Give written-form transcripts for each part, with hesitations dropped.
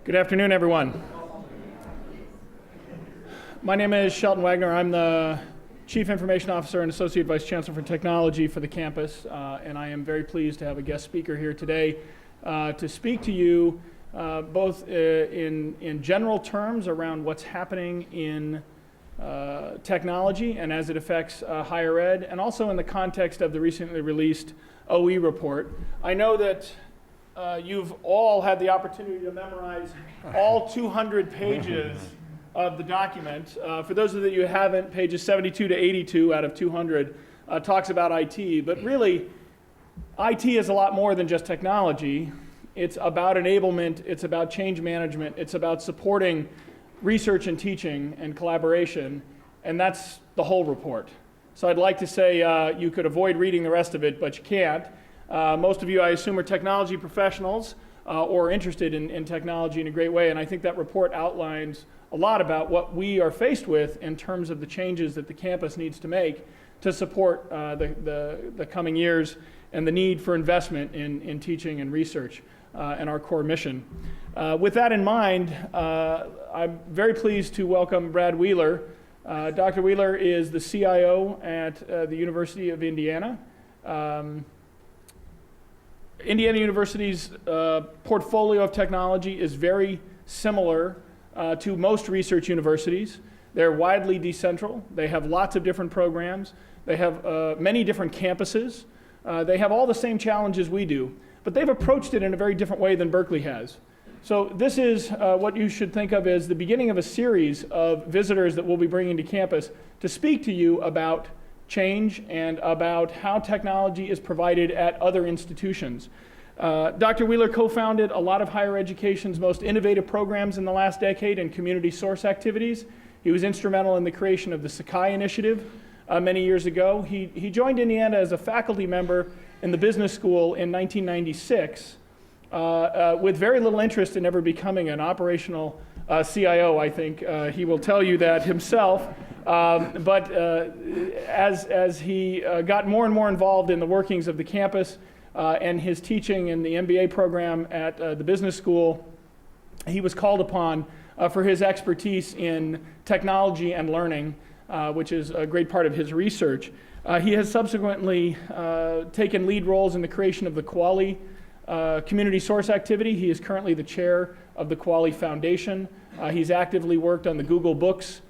Good afternoon, everyone. My name is Shelton Wagner. I'm the Chief Information Officer and Associate Vice Chancellor for Technology for the campus, and I am very pleased to have a guest speaker here today to speak to you both in general terms around what's happening in technology and as it affects higher ed, and also in the context of the recently released OE report. I know that you've all had the opportunity to memorize all 200 pages of the document. For those of you who haven't, pages 72 to 82 out of 200 talks about IT, but really IT is a lot more than just technology. It's about enablement, it's about change management, it's about supporting research and teaching and collaboration, and that's the whole report. So I'd like to say you could avoid reading the rest of it, but you can't. Most of you, I assume, are technology professionals or interested in technology in a great way, and I think that report outlines a lot about what we are faced with in terms of the changes that the campus needs to make to support the coming years and the need for investment in teaching and research and our core mission. With that in mind, I'm very pleased to welcome Brad Wheeler. Dr. Wheeler is the CIO at the University of Indiana. Indiana University's portfolio of technology is very similar to most research universities. They're widely decentral. They have lots of different programs. They have many different campuses. They have all the same challenges we do, but they've approached it in a very different way than Berkeley has. So this is what you should think of as the beginning of a series of visitors that we'll be bringing to campus to speak to you about change and about how technology is provided at other institutions. Dr. Wheeler co-founded a lot of higher education's most innovative programs in the last decade in community source activities. He was instrumental in the creation of the Sakai initiative many years ago. He joined Indiana as a faculty member in the business school in 1996 with very little interest in ever becoming an operational CIO, I think. He will tell you that himself. But as he got more and more involved in the workings of the campus and his teaching in the MBA program at the business school, he was called upon for his expertise in technology and learning, which is a great part of his research. He has subsequently taken lead roles in the creation of the Kuali community source activity. He is currently the chair of the Kuali Foundation. He's actively worked on the Google Books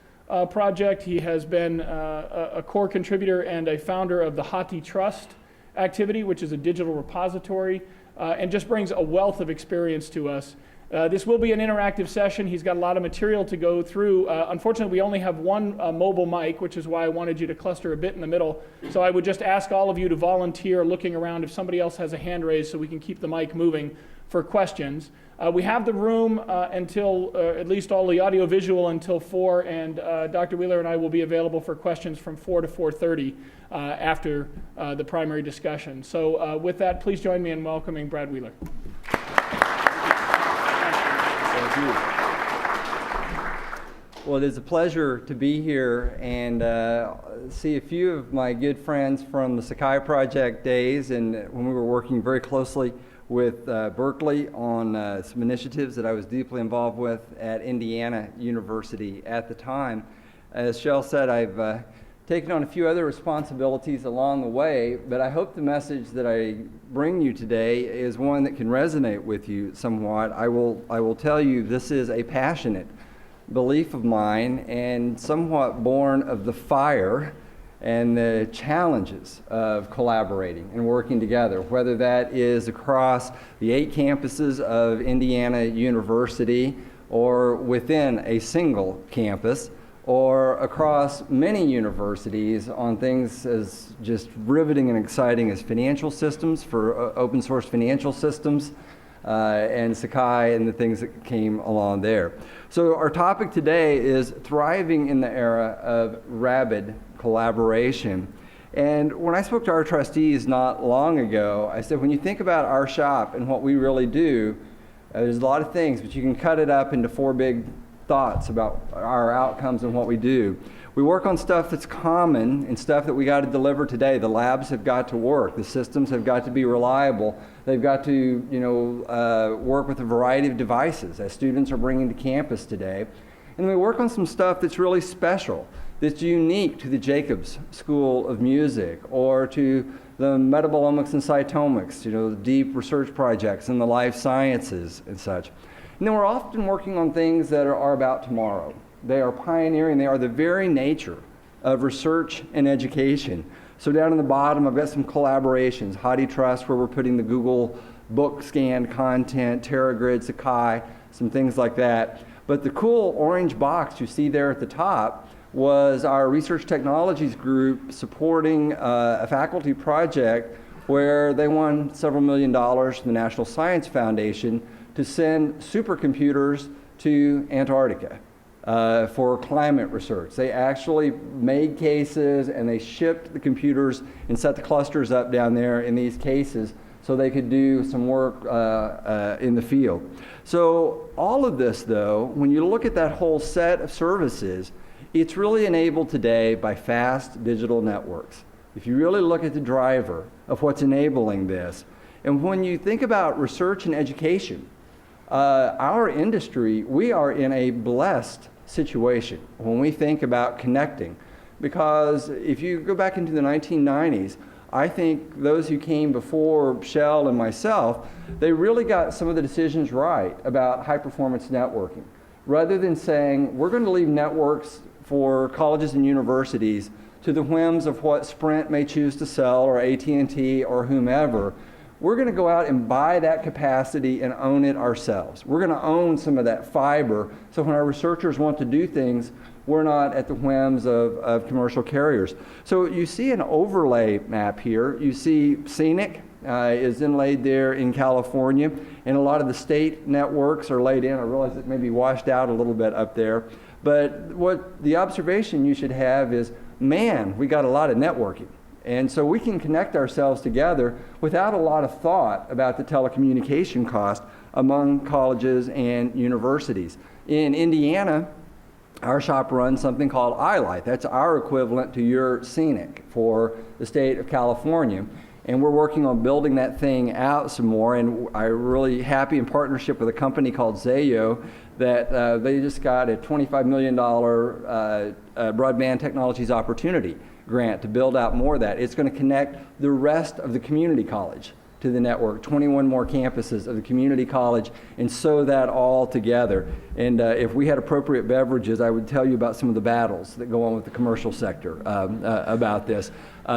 project. He has been a core contributor and a founder of the Hati Trust activity, which is a digital repository, and just brings a wealth of experience to us. This will be an interactive session. He's got a lot of material to go through. Unfortunately, we only have one mobile mic, which is why I wanted you to cluster a bit in the middle. So I would just ask all of you to volunteer looking around if somebody else has a hand raised so we can keep the mic moving for questions. We have the room until, at least all the audio-visual until 4, and Dr. Wheeler and I will be available for questions from 4 to 4:30 after the primary discussion. So with that, please join me in welcoming Brad Wheeler. Thank you. Well, it is a pleasure to be here and see a few of my good friends from the Sakai Project days, and when we were working very closely with Berkeley on some initiatives that I was deeply involved with at Indiana University at the time. As Shell said, I've taken on a few other responsibilities along the way, but I hope the message that I bring you today is one that can resonate with you somewhat. I will tell you this is a passionate belief of mine and somewhat born of the fire and the challenges of collaborating and working together, whether that is across the 8 campuses of Indiana University or within a single campus or across many universities on things as just riveting and exciting as financial systems for open source financial systems and Sakai and the things that came along there. So our topic today is thriving in the era of Rabid Collaboration. And when I spoke to our trustees not long ago, I said, when you think about our shop and what we really do, there's a lot of things, but you can cut it up into 4 big thoughts about our outcomes and what we do. We work on stuff that's common and stuff that we got to deliver today. The labs have got to work. The systems have got to be reliable. They've got to, work with a variety of devices as students are bringing to campus today. And we work on some stuff that's really special, that's unique to the Jacobs School of Music or to the metabolomics and cytomics, the deep research projects in the life sciences and such. And then we're often working on things that are about tomorrow. They are pioneering. They are the very nature of research and education. So down in the bottom, I've got some collaborations. HathiTrust, where we're putting the Google book scanned content, TerraGrid, Sakai, some things like that. But the cool orange box you see there at the top was our research technologies group supporting a faculty project where they won several $1 million from the National Science Foundation to send supercomputers to Antarctica. For climate research. They actually made cases and they shipped the computers and set the clusters up down there in these cases so they could do some work in the field. So all of this, though, when you look at that whole set of services, it's really enabled today by fast digital networks. If you really look at the driver of what's enabling this, and when you think about research and education, our industry, we are in a blessed situation when we think about connecting, because if you go back into the 1990s, I think those who came before Shell and myself, they really got some of the decisions right about high performance networking. Rather than saying we're going to leave networks for colleges and universities to the whims of what Sprint may choose to sell or AT&T or whomever, we're going to go out and buy that capacity and own it ourselves. We're going to own some of that fiber, so when our researchers want to do things, we're not at the whims of commercial carriers. So you see an overlay map here. You see Scenic is inlaid there in California, and a lot of the state networks are laid in. I realize it may be washed out a little bit up there, but what the observation you should have is, man, we got a lot of networking. And so we can connect ourselves together without a lot of thought about the telecommunication cost among colleges and universities. In Indiana, our shop runs something called iLight. That's our equivalent to your Scenic for the state of California. And we're working on building that thing out some more. And I'm really happy in partnership with a company called OCIO that they just got a $25 million broadband technologies opportunity grant to build out more of that. It's going to connect the rest of the community college to the network, 21 more campuses of the community college, and sew that all together. And if we had appropriate beverages, I would tell you about some of the battles that go on with the commercial sector about this.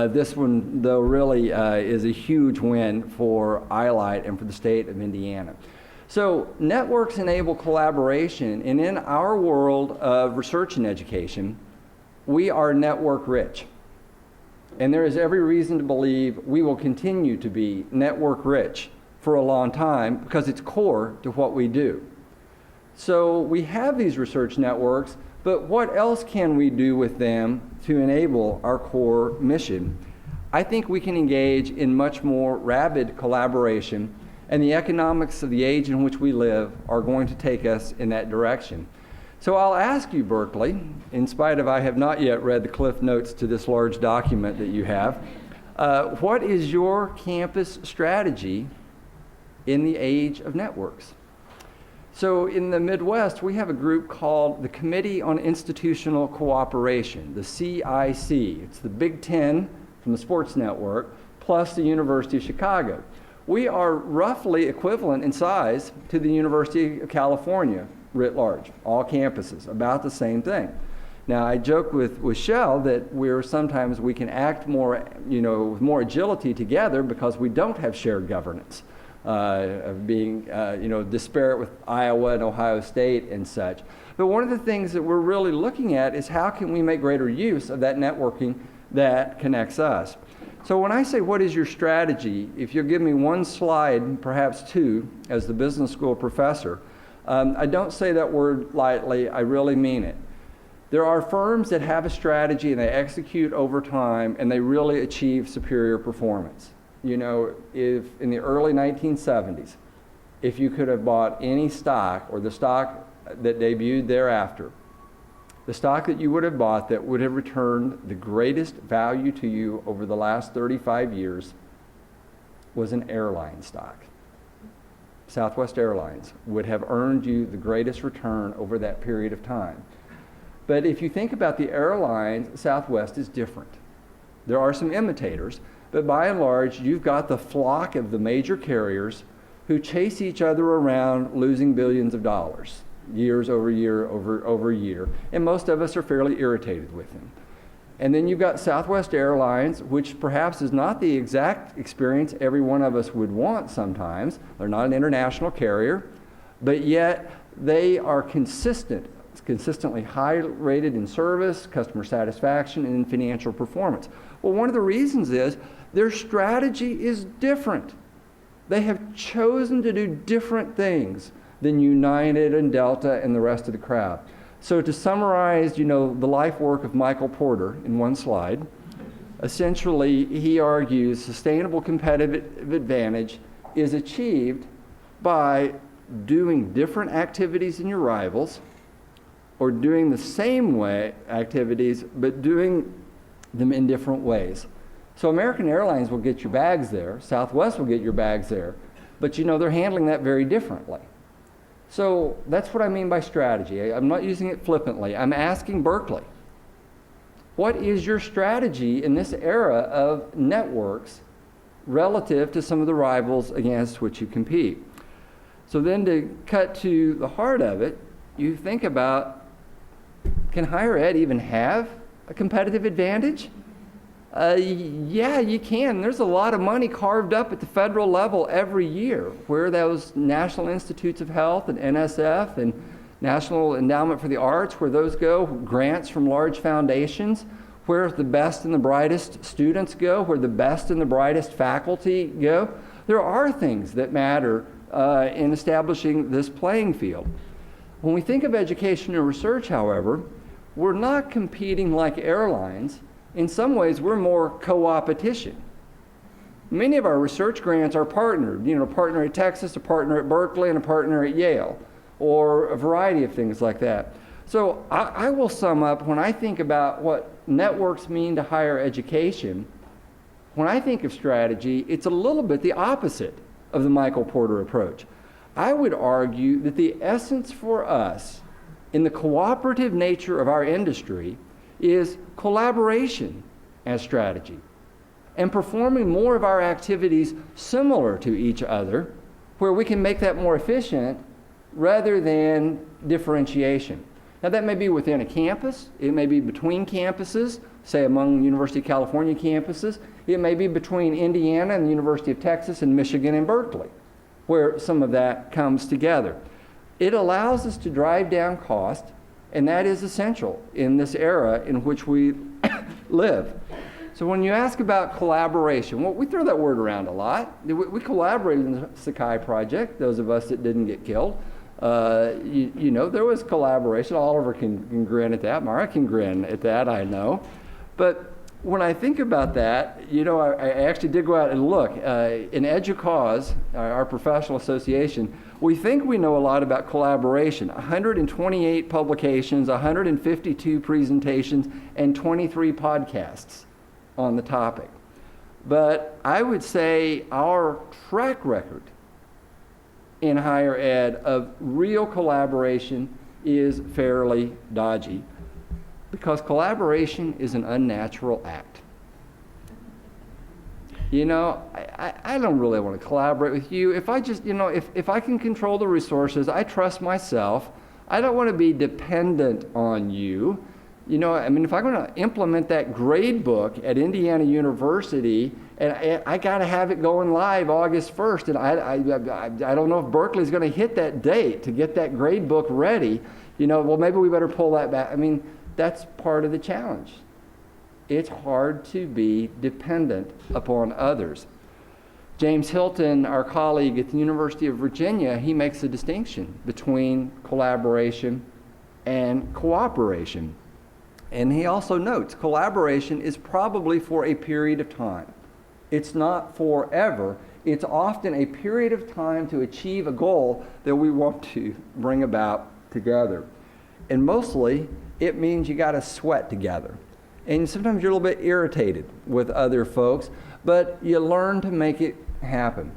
This one, though, really is a huge win for iLight and for the state of Indiana. So networks enable collaboration, and in our world of research and education, we are network rich. And there is every reason to believe we will continue to be network rich for a long time because it's core to what we do. So we have these research networks, but what else can we do with them to enable our core mission? I think we can engage in much more rabid collaboration, and the economics of the age in which we live are going to take us in that direction. So I'll ask you, Berkeley, in spite of I have not yet read the cliff notes to this large document that you have, what is your campus strategy in the age of networks? So in the Midwest, we have a group called the Committee on Institutional Cooperation, the CIC. It's the Big Ten from the Sports Network, plus the University of Chicago. We are roughly equivalent in size to the University of California, writ large, all campuses, about the same thing. Now, I joke with Shell that sometimes we can act more, with more agility together because we don't have shared governance of being, disparate with Iowa and Ohio State and such. But one of the things that we're really looking at is how can we make greater use of that networking that connects us. So when I say what is your strategy, if you'll give me one slide, perhaps two, as the business school professor, I don't say that word lightly, I really mean it. There are firms that have a strategy and they execute over time and they really achieve superior performance. If in the early 1970s, if you could have bought any stock or the stock that debuted thereafter, the stock that you would have bought that would have returned the greatest value to you over the last 35 years was an airline stock. Southwest Airlines would have earned you the greatest return over that period of time. But if you think about the airlines, Southwest is different. There are some imitators, but by and large, you've got the flock of the major carriers who chase each other around losing billions of dollars, years over year over year, and most of us are fairly irritated with them. And then you've got Southwest Airlines, which perhaps is not the exact experience every one of us would want sometimes. They're not an international carrier, but yet they are consistently high rated in service, customer satisfaction, and in financial performance. Well, one of the reasons is their strategy is different. They have chosen to do different things than United and Delta and the rest of the crowd. So to summarize, the life work of Michael Porter in one slide, essentially he argues sustainable competitive advantage is achieved by doing different activities than your rivals, or doing the same way activities, but doing them in different ways. So American Airlines will get your bags there, Southwest will get your bags there, but they're handling that very differently. So that's what I mean by strategy. I'm not using it flippantly. I'm asking Berkeley, what is your strategy in this era of networks relative to some of the rivals against which you compete? So then to cut to the heart of it, you think about, can higher ed even have a competitive advantage? Yeah, you can. There's a lot of money carved up at the federal level every year, where those National Institutes of Health and NSF and National Endowment for the Arts, where those go, grants from large foundations, where the best and the brightest students go, where the best and the brightest faculty go. There are things that matter in establishing this playing field. When we think of education and research, however, we're not competing like airlines. In some ways, we're more co-opetition. Many of our research grants are partnered, a partner at Texas, a partner at Berkeley, and a partner at Yale, or a variety of things like that. So I will sum up, when I think about what networks mean to higher education, when I think of strategy, it's a little bit the opposite of the Michael Porter approach. I would argue that the essence for us in the cooperative nature of our industry is collaboration as strategy, and performing more of our activities similar to each other, where we can make that more efficient rather than differentiation. Now that may be within a campus, it may be between campuses, say among University of California campuses, it may be between Indiana and the University of Texas and Michigan and Berkeley, where some of that comes together. It allows us to drive down cost, and that is essential in this era in which we live. So when you ask about collaboration, well, we throw that word around a lot. We collaborated in the Sakai project, those of us that didn't get killed. There was collaboration. Oliver can grin at that. Mara can grin at that, I know. But when I think about that, I actually did go out and look. In EDUCAUSE, our professional association, we think we know a lot about collaboration. 128 publications, 152 presentations, and 23 podcasts on the topic. But I would say our track record in higher ed of real collaboration is fairly dodgy, because collaboration is an unnatural act. I don't really want to collaborate with you. If I just, if I can control the resources, I trust myself. I don't want to be dependent on you. If I'm going to implement that grade book at Indiana University, and I got to have it going live August 1st, and I don't know if Berkeley's going to hit that date to get that grade book ready. Well, maybe we better pull that back. That's part of the challenge. It's hard to be dependent upon others. James Hilton, our colleague at the University of Virginia, he makes a distinction between collaboration and cooperation. And he also notes collaboration is probably for a period of time. It's not forever. It's often a period of time to achieve a goal that we want to bring about together. And mostly, it means you got to sweat together. And sometimes you're a little bit irritated with other folks, but you learn to make it happen.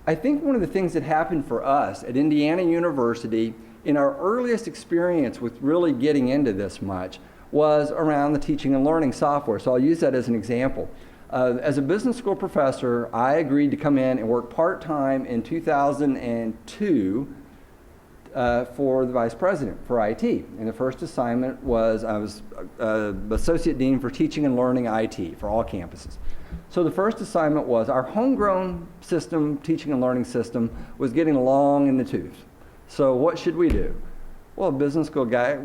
I think one of the things that happened for us at Indiana University in our earliest experience with really getting into this much was around the teaching and learning software. So I'll use that as an example. As a business school professor, I agreed to come in and work part-time in 2002 for the vice president for IT. And the first assignment was I was associate dean for teaching and learning IT for all campuses. So the first assignment was our homegrown system, teaching and learning system, was getting long in the tooth. So what should we do? Well, a business school guy,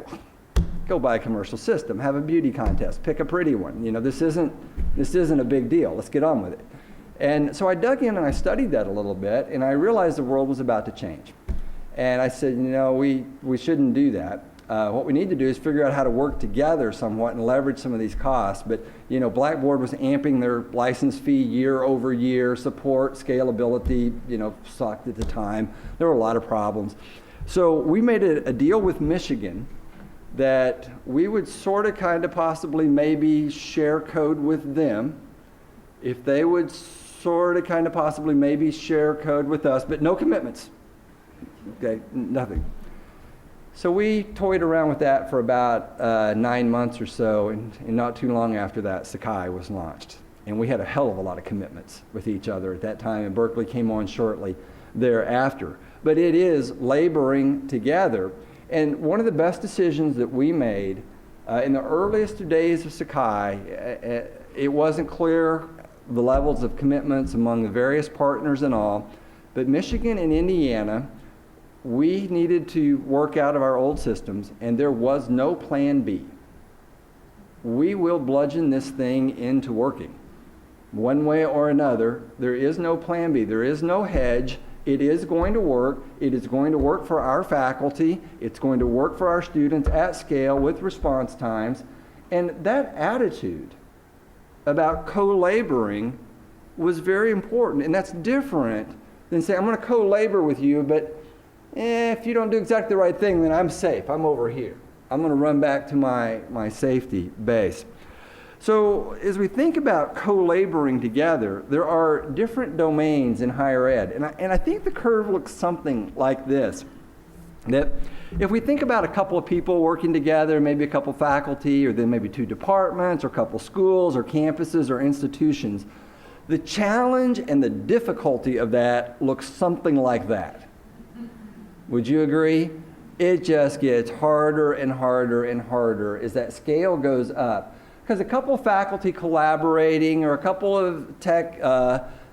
go buy a commercial system, have a beauty contest, pick a pretty one. You know, this isn't a big deal. Let's get on with it. And so I dug in and I studied that a little bit, and I realized the world was about to change. And I said, you know, we shouldn't do that. What we need to do is figure out how to work together somewhat and leverage some of these costs. But, you know, Blackboard was amping their license fee year over year, support, scalability, you know, sucked at the time. There were a lot of problems. So we made a deal with Michigan that we would sort of kind of possibly maybe share code with them, if they would sort of kind of possibly maybe share code with us, but no commitments. Okay, nothing. So we toyed around with that for about 9 months or so, and not too long after that, Sakai was launched. And we had a hell of a lot of commitments with each other at that time, and Berkeley came on shortly thereafter. But it is laboring together. And one of the best decisions that we made in the earliest days of Sakai, it wasn't clear the levels of commitments among the various partners and all, but Michigan and Indiana, we needed to work out of our old systems, and there was no plan B. We will bludgeon this thing into working one way or another. There is no plan B. There is no hedge. It is going to work. It is going to work for our faculty. It's going to work for our students at scale with response times. And that attitude about co-laboring was very important. And that's different than saying, I'm going to co-labor with you, but if you don't do exactly the right thing, then I'm safe. I'm over here. I'm going to run back to my safety base. So as we think about co-laboring together, there are different domains in higher ed. And I think the curve looks something like this. That if we think about a couple of people working together, maybe a couple faculty, or then maybe 2 departments, or a couple schools, or campuses, or institutions, the challenge and the difficulty of that looks something like that. Would you agree? It just gets harder and harder and harder as that scale goes up. Because a couple of faculty collaborating, or a couple of tech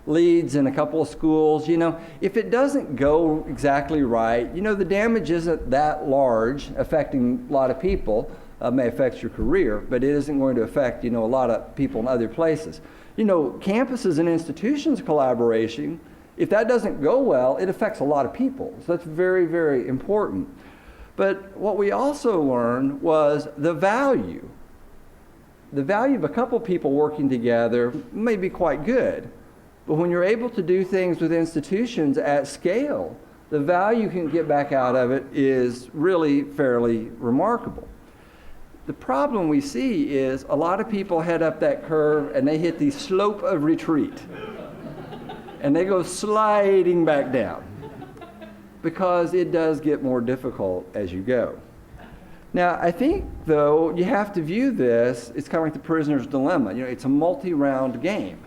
leads in a couple of schools, you know, if it doesn't go exactly right, you know, the damage isn't that large, affecting a lot of people. May affect your career, but it isn't going to affect, you know, a lot of people in other places. You know, campuses and institutions collaboration, if that doesn't go well, it affects a lot of people. So that's very, very important. But what we also learned was the value. The value of a couple people working together may be quite good, but when you're able to do things with institutions at scale, the value you can get back out of it is really fairly remarkable. The problem we see is a lot of people head up that curve and they hit the slope of retreat. And they go sliding back down, because it does get more difficult as you go. Now, I think, though, you have to view this, it's kind of like the prisoner's dilemma. You know, it's a multi-round game.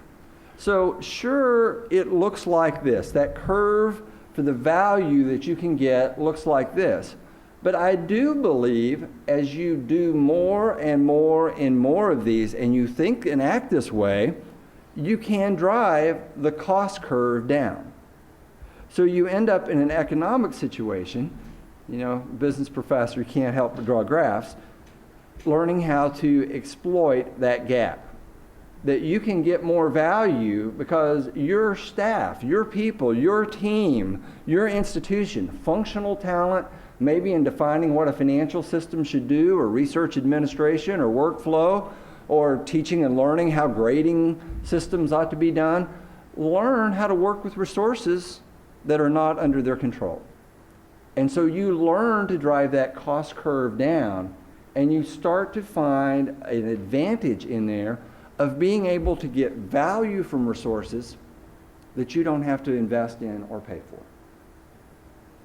So, sure, it looks like this. That curve for the value that you can get looks like this. But I do believe as you do more and more and more of these, and you think and act this way, you can drive the cost curve down. So you end up in an economic situation, you know, business professor, you can't help but draw graphs, learning how to exploit that gap. That you can get more value because your staff, your people, your team, your institution, functional talent, maybe in defining what a financial system should do, or research administration, or workflow, or teaching and learning how grading systems ought to be done, learn how to work with resources that are not under their control. And so you learn to drive that cost curve down, and you start to find an advantage in there of being able to get value from resources that you don't have to invest in or pay for.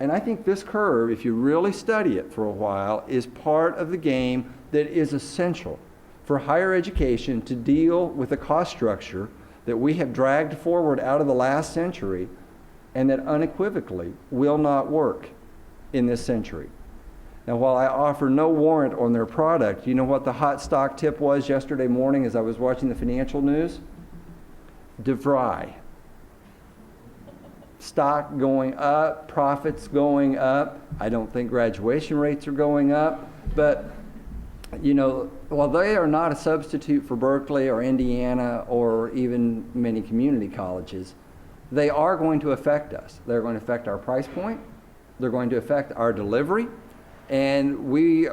And I think this curve, if you really study it for a while, is part of the game that is essential for higher education to deal with a cost structure that we have dragged forward out of the last century and that unequivocally will not work in this century. Now, while I offer no warrant on their product, you know what the hot stock tip was yesterday morning as I was watching the financial news? DeVry. Stock going up, profits going up. I don't think graduation rates are going up, but you know, while they are not a substitute for Berkeley or Indiana or even many community colleges, they are going to affect us. They're going to affect our price point. They're going to affect our delivery. And we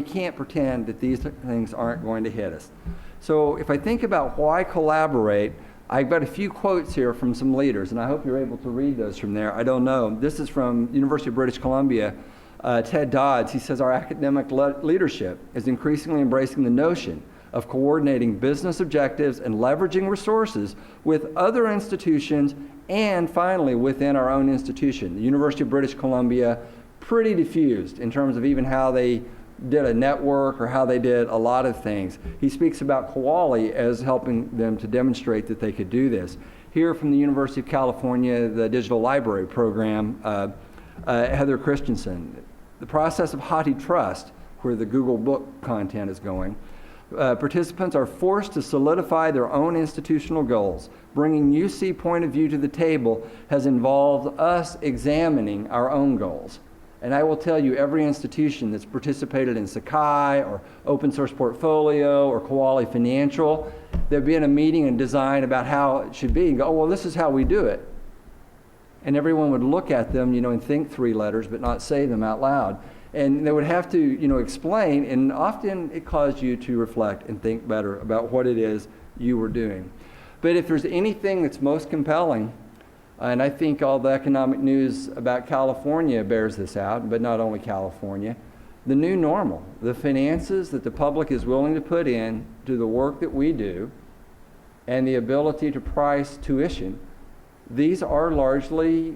can't pretend that these things aren't going to hit us. So if I think about why collaborate, I've got a few quotes here from some leaders, and I hope you're able to read those from there. I don't know. This is from University of British Columbia. Ted Dodds, he says, our academic leadership is increasingly embracing the notion of coordinating business objectives and leveraging resources with other institutions and finally within our own institution. The University of British Columbia, pretty diffused in terms of even how they did a network or how they did a lot of things. He speaks about Kuali as helping them to demonstrate that they could do this. Here from the University of California, the Digital Library Program, Heather Christensen, the process of HathiTrust, where the Google book content is going, participants are forced to solidify their own institutional goals. Bringing UC point of view to the table has involved us examining our own goals. And I will tell you, every institution that's participated in Sakai or Open Source Portfolio or Kuali Financial, there'd be in a meeting and design about how it should be and go, oh, well, this is how we do it. And everyone would look at them, you know, and think three letters, but not say them out loud. And they would have to, you know, explain, and often it caused you to reflect and think better about what it is you were doing. But if there's anything that's most compelling, and I think all the economic news about California bears this out, but not only California, the new normal, the finances that the public is willing to put in to the work that we do, and the ability to price tuition, these are largely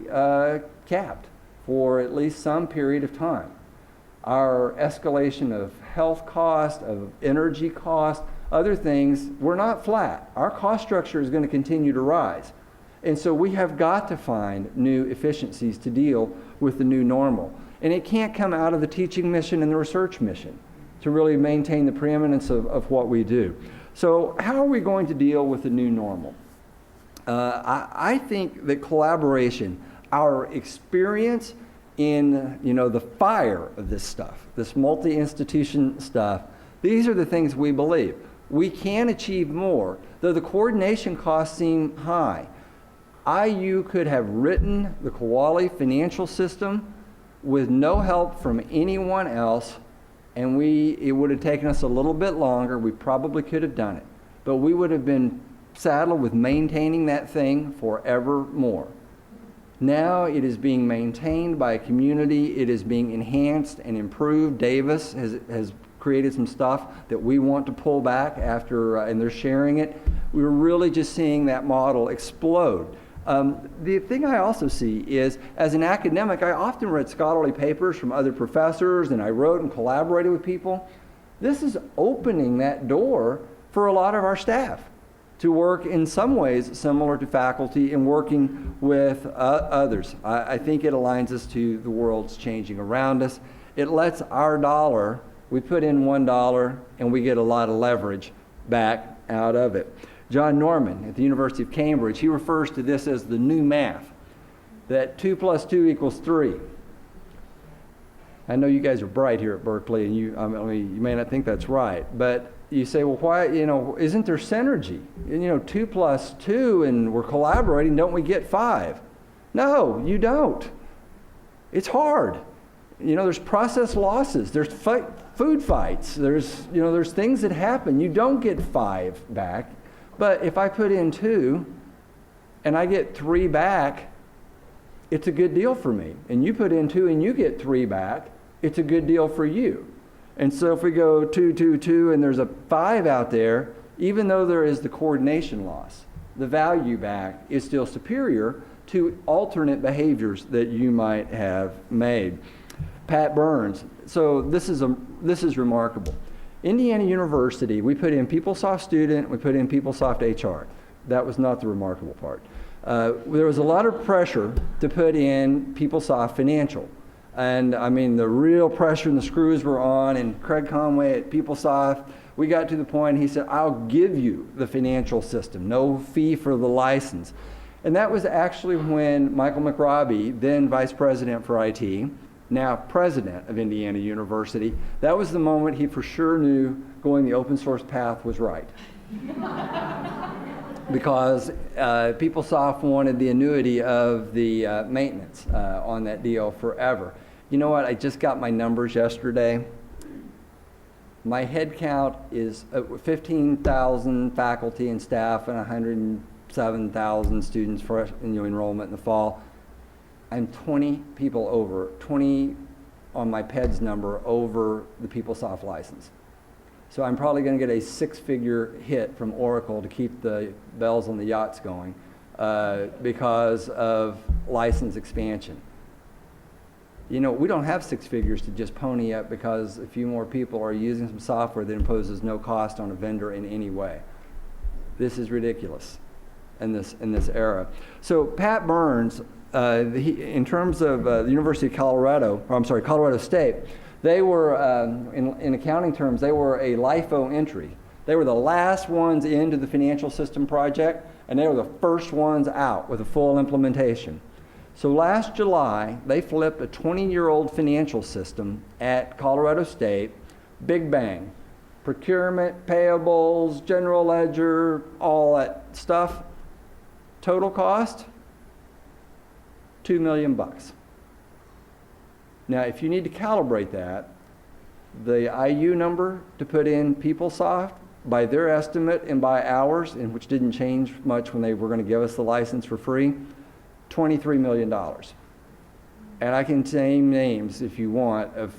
capped for at least some period of time. Our escalation of health cost, of energy cost, other things, we're not flat. Our cost structure is going to continue to rise. And so we have got to find new efficiencies to deal with the new normal. And it can't come out of the teaching mission and the research mission to really maintain the preeminence of what we do. So how are we going to deal with the new normal? I think that collaboration, our experience in, you know, the fire of this stuff, this multi-institution stuff, these are the things we believe. We can achieve more, though the coordination costs seem high. IU could have written the Kuali financial system with no help from anyone else, and it would have taken us a little bit longer. We probably could have done it, but we would have been saddled with maintaining that thing forevermore. Now it is being maintained by a community. It is being enhanced and improved. Davis has created some stuff that we want to pull back after, and they're sharing it. We're really just seeing that model explode. The thing I also see is, as an academic, I often read scholarly papers from other professors, and I wrote and collaborated with people. This is opening that door for a lot of our staff to work in some ways similar to faculty and working with others. I think it aligns us to the world's changing around us. It lets our dollar, we put in $1 and we get a lot of leverage back out of it. John Norman at the University of Cambridge, he refers to this as the new math, that 2 + 2 = 3. I know you guys are bright here at Berkeley, and you may not think that's right, but you say, well, why, isn't there synergy? 2 + 2, and we're collaborating, don't we get 5? No, you don't. It's hard. There's process losses, there's food fights, there's things that happen. You don't get 5 back. But if I put in 2 and I get 3 back, it's a good deal for me. And you put in 2 and you get 3 back, it's a good deal for you. And so if we go 2, 2, 2, and there's a 5 out there, even though there is the coordination loss, the value back is still superior to alternate behaviors that you might have made. Pat Burns. So this is remarkable. Indiana University, we put in PeopleSoft Student, we put in PeopleSoft HR. That was not the remarkable part. There was a lot of pressure to put in PeopleSoft Financial. And I mean, the real pressure and the screws were on, and Craig Conway at PeopleSoft, we got to the point, he said, I'll give you the financial system, no fee for the license. And that was actually when Michael McRobbie, then Vice President for IT, now President of Indiana University, that was the moment he for sure knew going the open source path was right. Because PeopleSoft wanted the annuity of the maintenance on that deal forever. You know what, I just got my numbers yesterday. My head count is 15,000 faculty and staff and 107,000 students for enrollment in the fall. I'm 20 people over, 20 on my PEDS number over the PeopleSoft license. So I'm probably going to get a 6-figure hit from Oracle to keep the bells on the yachts going because of license expansion. You know, we don't have 6 figures to just pony up because a few more people are using some software that imposes no cost on a vendor in any way. This is ridiculous in this era. So Pat Burns, in terms of the University of Colorado, or I'm sorry, Colorado State, they were, in accounting terms, they were a LIFO entry. They were the last ones into the financial system project, and they were the first ones out with a full implementation. So last July, they flipped a 20-year-old financial system at Colorado State, big bang. Procurement, payables, general ledger, all that stuff. Total cost, $2 million. Now, if you need to calibrate that, the IU number to put in PeopleSoft, by their estimate and by ours, and which didn't change much when they were going to give us the license for free, $23 million. And I can name names, if you want, of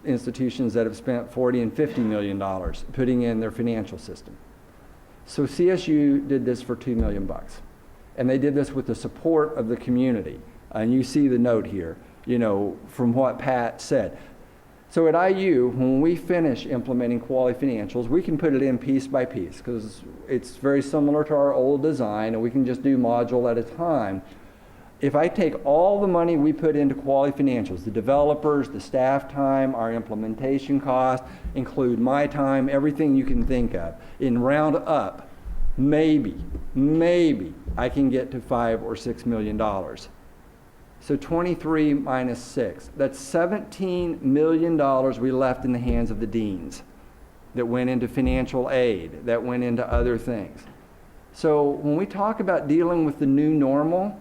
institutions that have spent $40 and $50 million putting in their financial system. So CSU did this for $2 million. And they did this with the support of the community. And you see the note here, you know, from what Pat said. So at IU, when we finish implementing Kuali Financials, we can put it in piece by piece because it's very similar to our old design, and we can just do module at a time. If I take all the money we put into Kuali Financials, the developers, the staff time, our implementation cost, include my time, everything you can think of, in round up, maybe I can get to $5 or $6 million. So 23 minus 6, that's $17 million we left in the hands of the deans that went into financial aid, that went into other things. So when we talk about dealing with the new normal,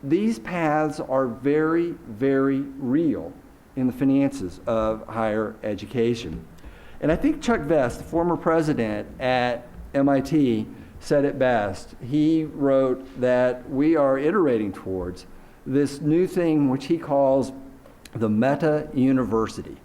these paths are very, very real in the finances of higher education. And I think Chuck Vest, the former president at MIT, said it best. He wrote that we are iterating towards this new thing which he calls the meta-university.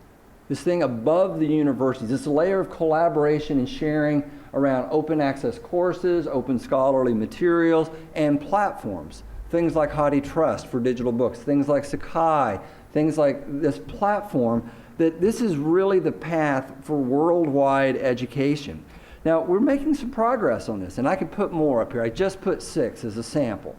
This thing above the universities, this layer of collaboration and sharing around open access courses, open scholarly materials, and platforms. Things like HathiTrust for digital books, things like Sakai, things like this platform, that this is really the path for worldwide education. Now, we're making some progress on this, and I could put more up here. I just put 6 as a sample.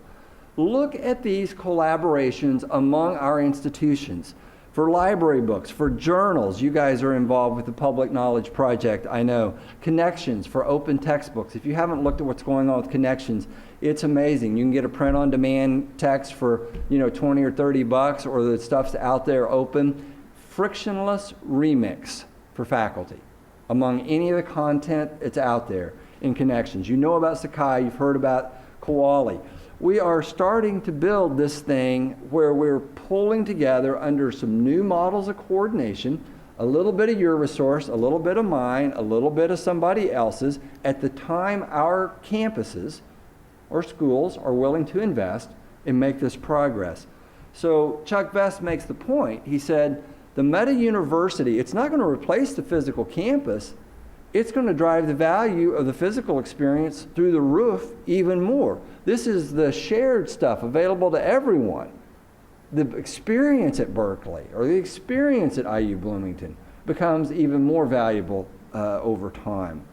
Look at these collaborations among our institutions. For library books, for journals, you guys are involved with the Public Knowledge Project, I know. Connections for open textbooks. If you haven't looked at what's going on with Connections, it's amazing. You can get a print-on-demand text for, you know, 20 or 30 bucks, or the stuff's out there open. Frictionless remix for faculty among any of the content that's out there in Connections. You know about Sakai, you've heard about Kuali. We are starting to build this thing where we're pulling together under some new models of coordination, a little bit of your resource, a little bit of mine, a little bit of somebody else's, at the time our campuses or schools are willing to invest and make this progress. So Chuck Vest makes the point. He said, The Meta University, it's not going to replace the physical campus. It's going to drive the value of the physical experience through the roof even more. This is the shared stuff available to everyone. The experience at Berkeley or the experience at IU Bloomington becomes even more valuable over time.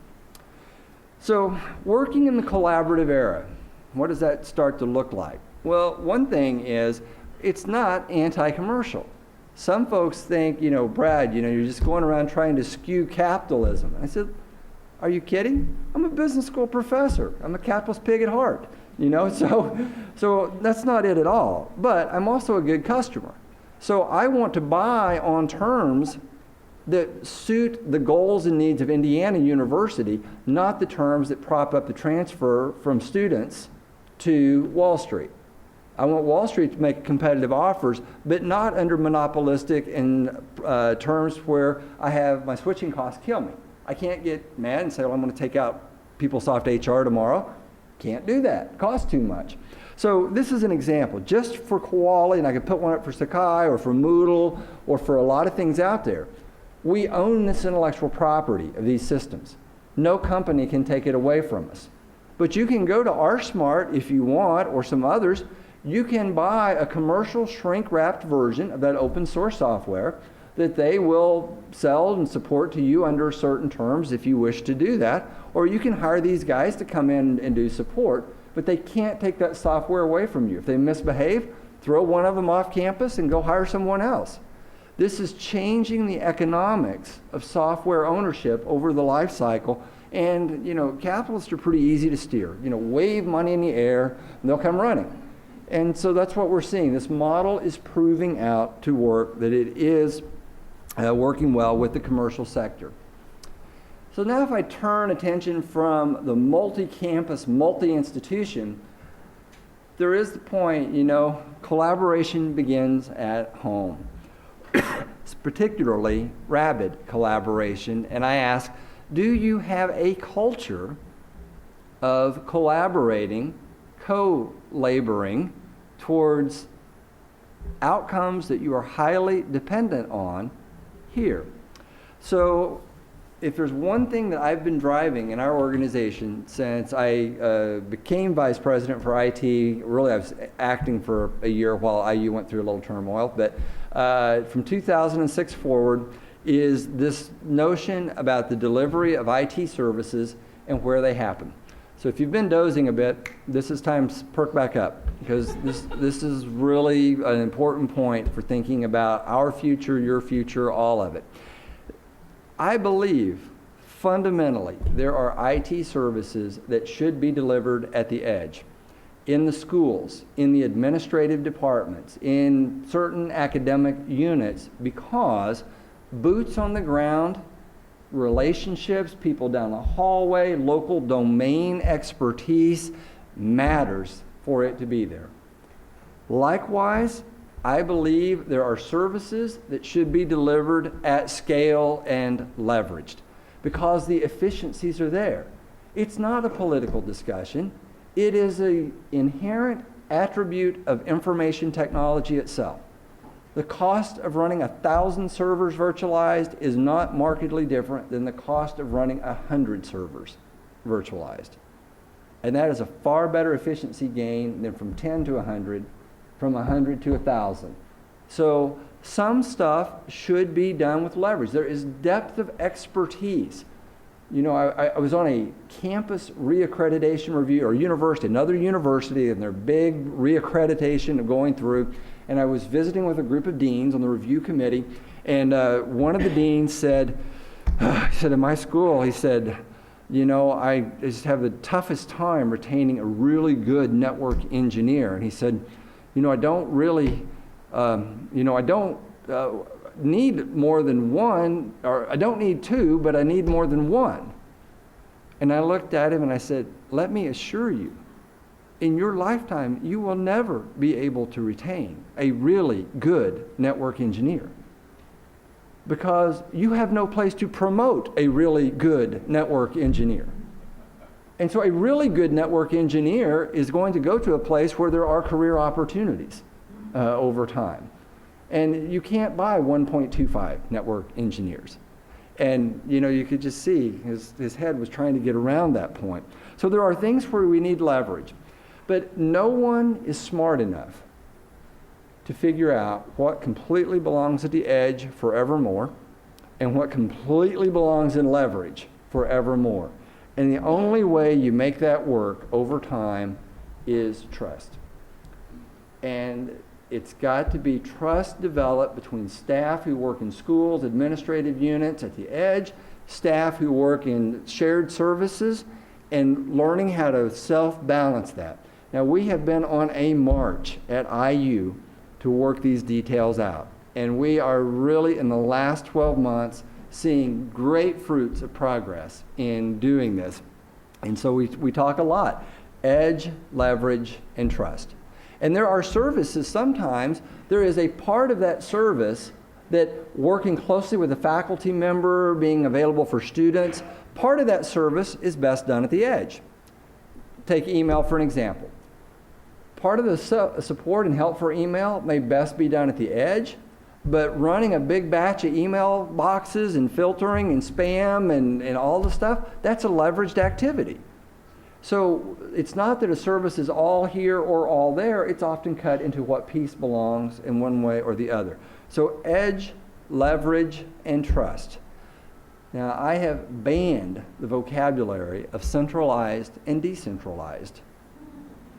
So working in the collaborative era, what does that start to look like? Well, one thing is it's not anti-commercial. Some folks think, Brad, you're just going around trying to skew capitalism. I said, are you kidding? I'm a business school professor. I'm a capitalist pig at heart, so that's not it at all. But I'm also a good customer. So I want to buy on terms that suit the goals and needs of Indiana University, not the terms that prop up the transfer from students to Wall Street. I want Wall Street to make competitive offers, but not under monopolistic in terms where I have my switching costs kill me. I can't get mad and say, well, I'm going to take out PeopleSoft HR tomorrow. Can't do that. It costs too much. So this is an example, just for Kuali, and I could put one up for Sakai or for Moodle or for a lot of things out there. We own this intellectual property of these systems. No company can take it away from us. But you can go to RSmart if you want, or some others. You can buy a commercial shrink-wrapped version of that open source software that they will sell and support to you under certain terms if you wish to do that. Or you can hire these guys to come in and do support, but they can't take that software away from you. If they misbehave, throw one of them off campus and go hire someone else. This is changing the economics of software ownership over the life cycle. And, capitalists are pretty easy to steer. Wave money in the air, and they'll come running. And so that's what we're seeing. This model is proving out to work, that it is working well with the commercial sector. So now if I turn attention from the multi-campus, multi-institution, there is the point, collaboration begins at home. It's particularly Rabid Collaboration. And I ask, do you have a culture of collaborating, co-laboring towards outcomes that you are highly dependent on here? So if there's one thing that I've been driving in our organization since I became vice president for IT, really I was acting for a year while IU went through a little turmoil, but from 2006 forward is this notion about the delivery of IT services and where they happen. So if you've been dozing a bit, this is time to perk back up, because this is really an important point for thinking about our future, your future, all of it. I believe fundamentally there are IT services that should be delivered at the edge, in the schools, in the administrative departments, in certain academic units, because boots on the ground, relationships, people down the hallway, local domain expertise matters for it to be there. Likewise, I believe there are services that should be delivered at scale and leveraged because the efficiencies are there. It's not a political discussion. It is an inherent attribute of information technology itself. The cost of running 1,000 servers virtualized is not markedly different than the cost of running 100 servers virtualized. And that is a far better efficiency gain than from 10 to 100, from 100 to 1,000. So some stuff should be done with leverage. There is depth of expertise. I was on a campus reaccreditation review, or university, another university, and their big reaccreditation of going through, and I was visiting with a group of deans on the review committee, and one of the deans said, he said, in my school, he said, I just have the toughest time retaining a really good network engineer. And he said, I don't really, I don't need more than one, or I don't need two, but I need more than one. And I looked at him and I said, let me assure you, in your lifetime, you will never be able to retain a really good network engineer because you have no place to promote a really good network engineer. And so a really good network engineer is going to go to a place where there are career opportunities over time. And you can't buy 1.25 network engineers. And you could just see his head was trying to get around that point. So there are things where we need leverage. But no one is smart enough to figure out what completely belongs at the edge forevermore and what completely belongs in leverage forevermore. And the only way you make that work over time is trust. And it's got to be trust developed between staff who work in schools, administrative units at the edge, staff who work in shared services, and learning how to self-balance that. Now, we have been on a march at IU to work these details out. And we are really, in the last 12 months, seeing great fruits of progress in doing this. And so we talk a lot, edge, leverage, and trust. And there are services, sometimes there is a part of that service that working closely with a faculty member, being available for students, part of that service is best done at the edge. Take email for an example. Part of the support and help for email may best be done at the edge, but running a big batch of email boxes and filtering and spam and all the stuff, that's a leveraged activity. So it's not that a service is all here or all there, it's often cut into what piece belongs in one way or the other. So edge, leverage, and trust. Now, I have banned the vocabulary of centralized and decentralized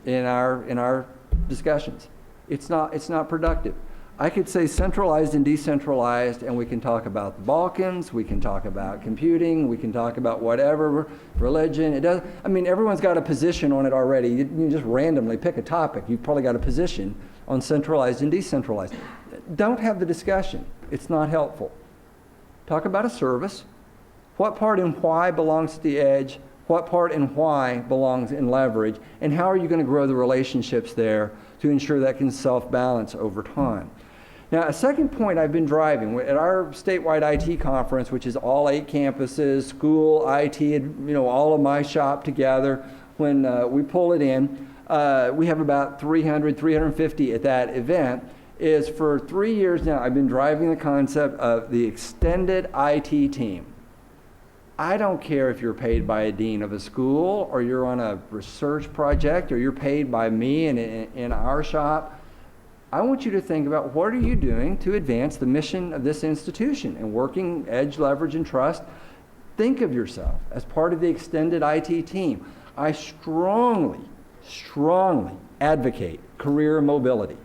in our discussions. It's not productive. I could say centralized and decentralized, and we can talk about the Balkans, we can talk about computing, we can talk about whatever, religion. Everyone's got a position on it already. You just randomly pick a topic. You've probably got a position on centralized and decentralized. Don't have the discussion. It's not helpful. Talk about a service. What part and why belongs to the edge? What part and why belongs in leverage? And how are you going to grow the relationships there to ensure that can self-balance over time? Now, a second point I've been driving, at our statewide IT conference, which is all 8 campuses, school, IT, all of my shop together, when we pull it in, we have about 300, 350 at that event, is for 3 years now, I've been driving the concept of the extended IT team. I don't care if you're paid by a dean of a school, or you're on a research project, or you're paid by me in our shop. I want you to think about what are you doing to advance the mission of this institution and working edge, leverage, and trust. Think of yourself as part of the extended IT team. I strongly advocate career mobility.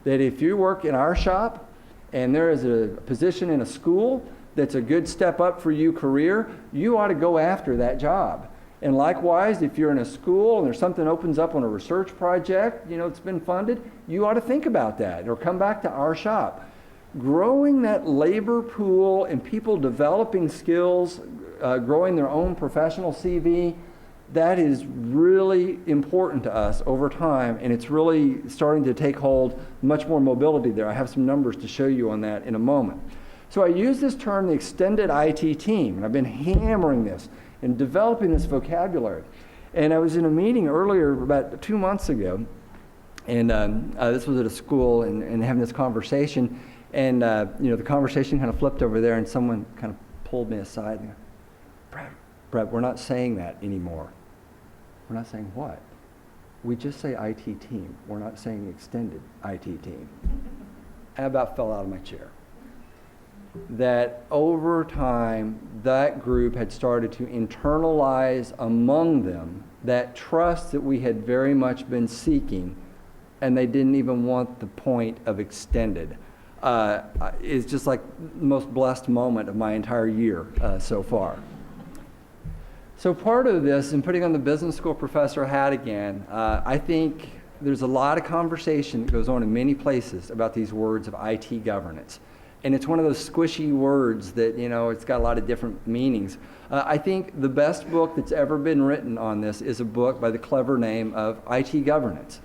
That if you work in our shop and there is a position in a school that's a good step up for you career, you ought to go after that job. And likewise, if you're in a school and there's something opens up on a research project, it's been funded, you ought to think about that or come back to our shop. Growing that labor pool and people developing skills, growing their own professional CV, that is really important to us over time, and it's really starting to take hold, much more mobility there. I have some numbers to show you on that in a moment. So I use this term, the extended IT team, and I've been hammering this and developing this vocabulary. And I was in a meeting earlier, about 2 months ago, and this was at a school, and having this conversation, and the conversation kind of flipped over there, and someone kind of pulled me aside and goes, Brett, we're not saying that anymore. We're not saying what? We just say IT team. We're not saying extended IT team. I about fell out of my chair. That over time, that group had started to internalize among them that trust that we had very much been seeking, and they didn't even want the point of extended. It's just like the most blessed moment of my entire year so far. So part of this, and putting on the business school professor hat again, I think there's a lot of conversation that goes on in many places about these words of IT governance. And it's one of those squishy words that, it's got a lot of different meanings. I think the best book that's ever been written on this is a book by the clever name of IT Governance.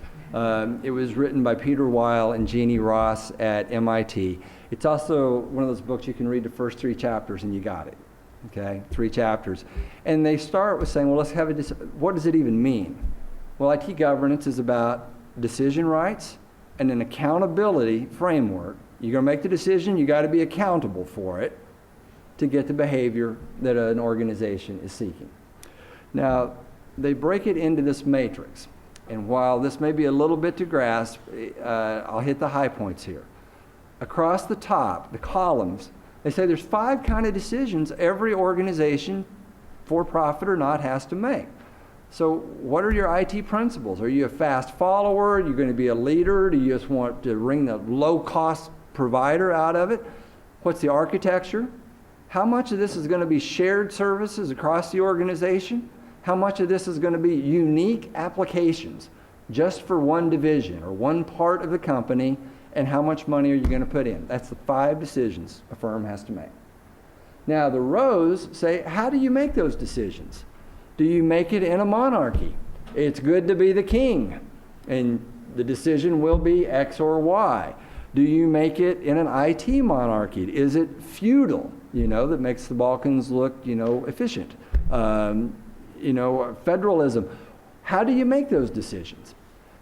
It was written by Peter Weil and Jeannie Ross at MIT. It's also one of those books you can read the first 3 chapters and you got it. Okay, 3 chapters. And they start with saying, well, let's have what does it even mean? Well, IT governance is about decision rights and an accountability framework You're going to make the decision, you got to be accountable for it to get the behavior that an organization is seeking. Now, they break it into this matrix. And while this may be a little bit to grasp, I'll hit the high points here. Across the top, the columns, they say there's 5 kind of decisions every organization, for profit or not, has to make. So what are your IT principles? Are you a fast follower? Are you going to be a leader? Do you just want to wring the low-cost provider out of it? What's the architecture? How much of this is going to be shared services across the organization? How much of this is going to be unique applications just for one division or one part of the company? And how much money are you going to put in? That's the 5 decisions a firm has to make. Now, the rows say, how do you make those decisions? Do you make it in a monarchy? It's good to be the king, and the decision will be X or Y. Do you make it in an IT monarchy? Is it feudal, that makes the Balkans look, efficient? Federalism. How do you make those decisions?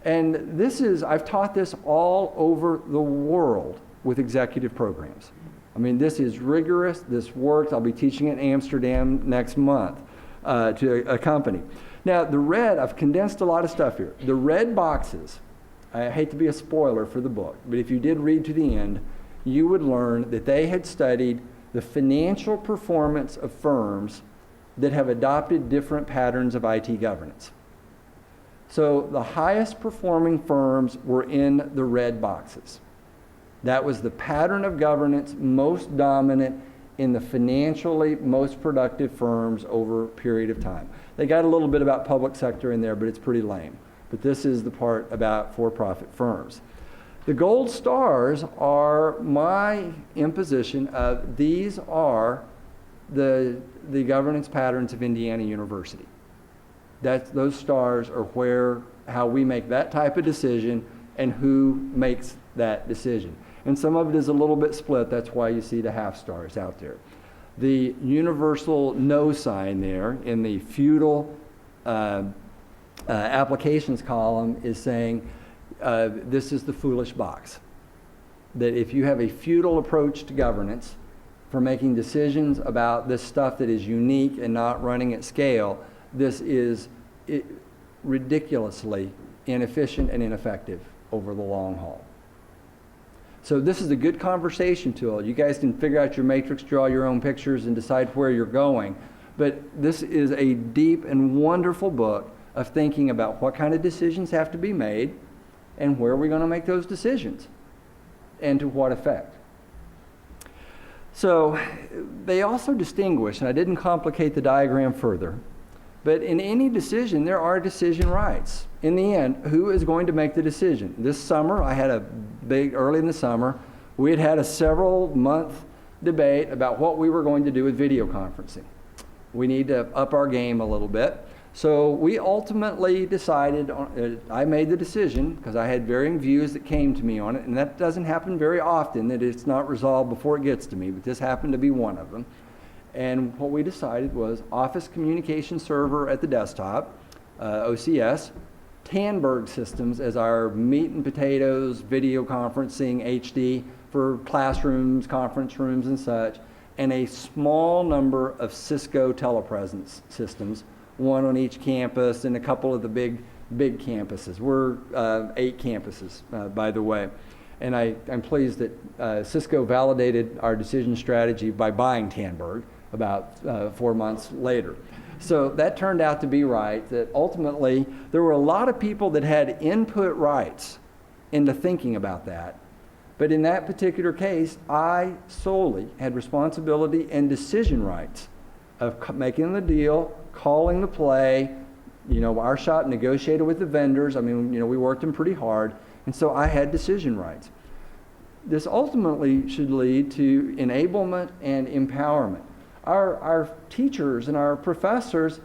And I've taught this all over the world with executive programs. I mean, this is rigorous, this works. I'll be teaching in Amsterdam next month to a company. Now, I've condensed a lot of stuff here. The red boxes, I hate to be a spoiler for the book, but if you did read to the end, you would learn that they had studied the financial performance of firms that have adopted different patterns of IT governance. So the highest performing firms were in the red boxes. That was the pattern of governance most dominant in the financially most productive firms over a period of time. They got a little bit about public sector in there, but it's pretty lame. But this is the part about for-profit firms. The gold stars are my imposition of these are the governance patterns of Indiana University. Those stars are how we make that type of decision and who makes that decision. And some of it is a little bit split. That's why you see the half stars out there. The universal no sign there in the feudal applications column is saying this is the foolish box. That if you have a feudal approach to governance for making decisions about this stuff that is unique and not running at scale, this is ridiculously inefficient and ineffective over the long haul. So this is a good conversation tool. You guys can figure out your matrix, draw your own pictures, and decide where you're going. But this is a deep and wonderful book of thinking about what kind of decisions have to be made and where we're going to make those decisions and to what effect. So they also distinguish, and I didn't complicate the diagram further, but in any decision, there are decision rights. In the end, who is going to make the decision? This summer, early in the summer, we had a several-month debate about what we were going to do with video conferencing. We need to up our game a little bit. So we ultimately decided, I made the decision, because I had varying views that came to me on it, and that doesn't happen very often, that it's not resolved before it gets to me, but this happened to be one of them. And what we decided was Office Communication Server at the desktop, OCS, Tandberg systems as our meat and potatoes, video conferencing, HD for classrooms, conference rooms and such, and a small number of Cisco telepresence systems, one on each campus and a couple of the big campuses. We're 8 campuses, by the way. And I'm pleased that Cisco validated our decision strategy by buying Tandberg about 4 months later. So that turned out to be right, that ultimately there were a lot of people that had input rights into thinking about that. But in that particular case, I solely had responsibility and decision rights of making the deal, calling the play, our shop negotiated with the vendors. I mean, we worked them pretty hard. And so I had decision rights. This ultimately should lead to enablement and empowerment. Our teachers and our professors,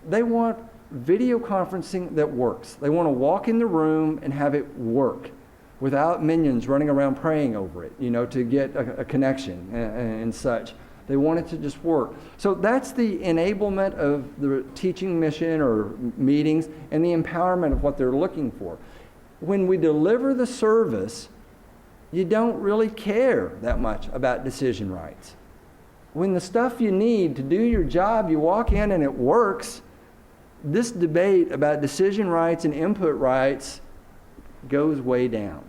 they want video conferencing that works. They want to walk in the room and have it work without minions running around praying over it, to get a connection and such. They want it to just work. So that's the enablement of the teaching mission or meetings and the empowerment of what they're looking for. When we deliver the service, you don't really care that much about decision rights. When the stuff you need to do your job, you walk in and it works, this debate about decision rights and input rights goes way down.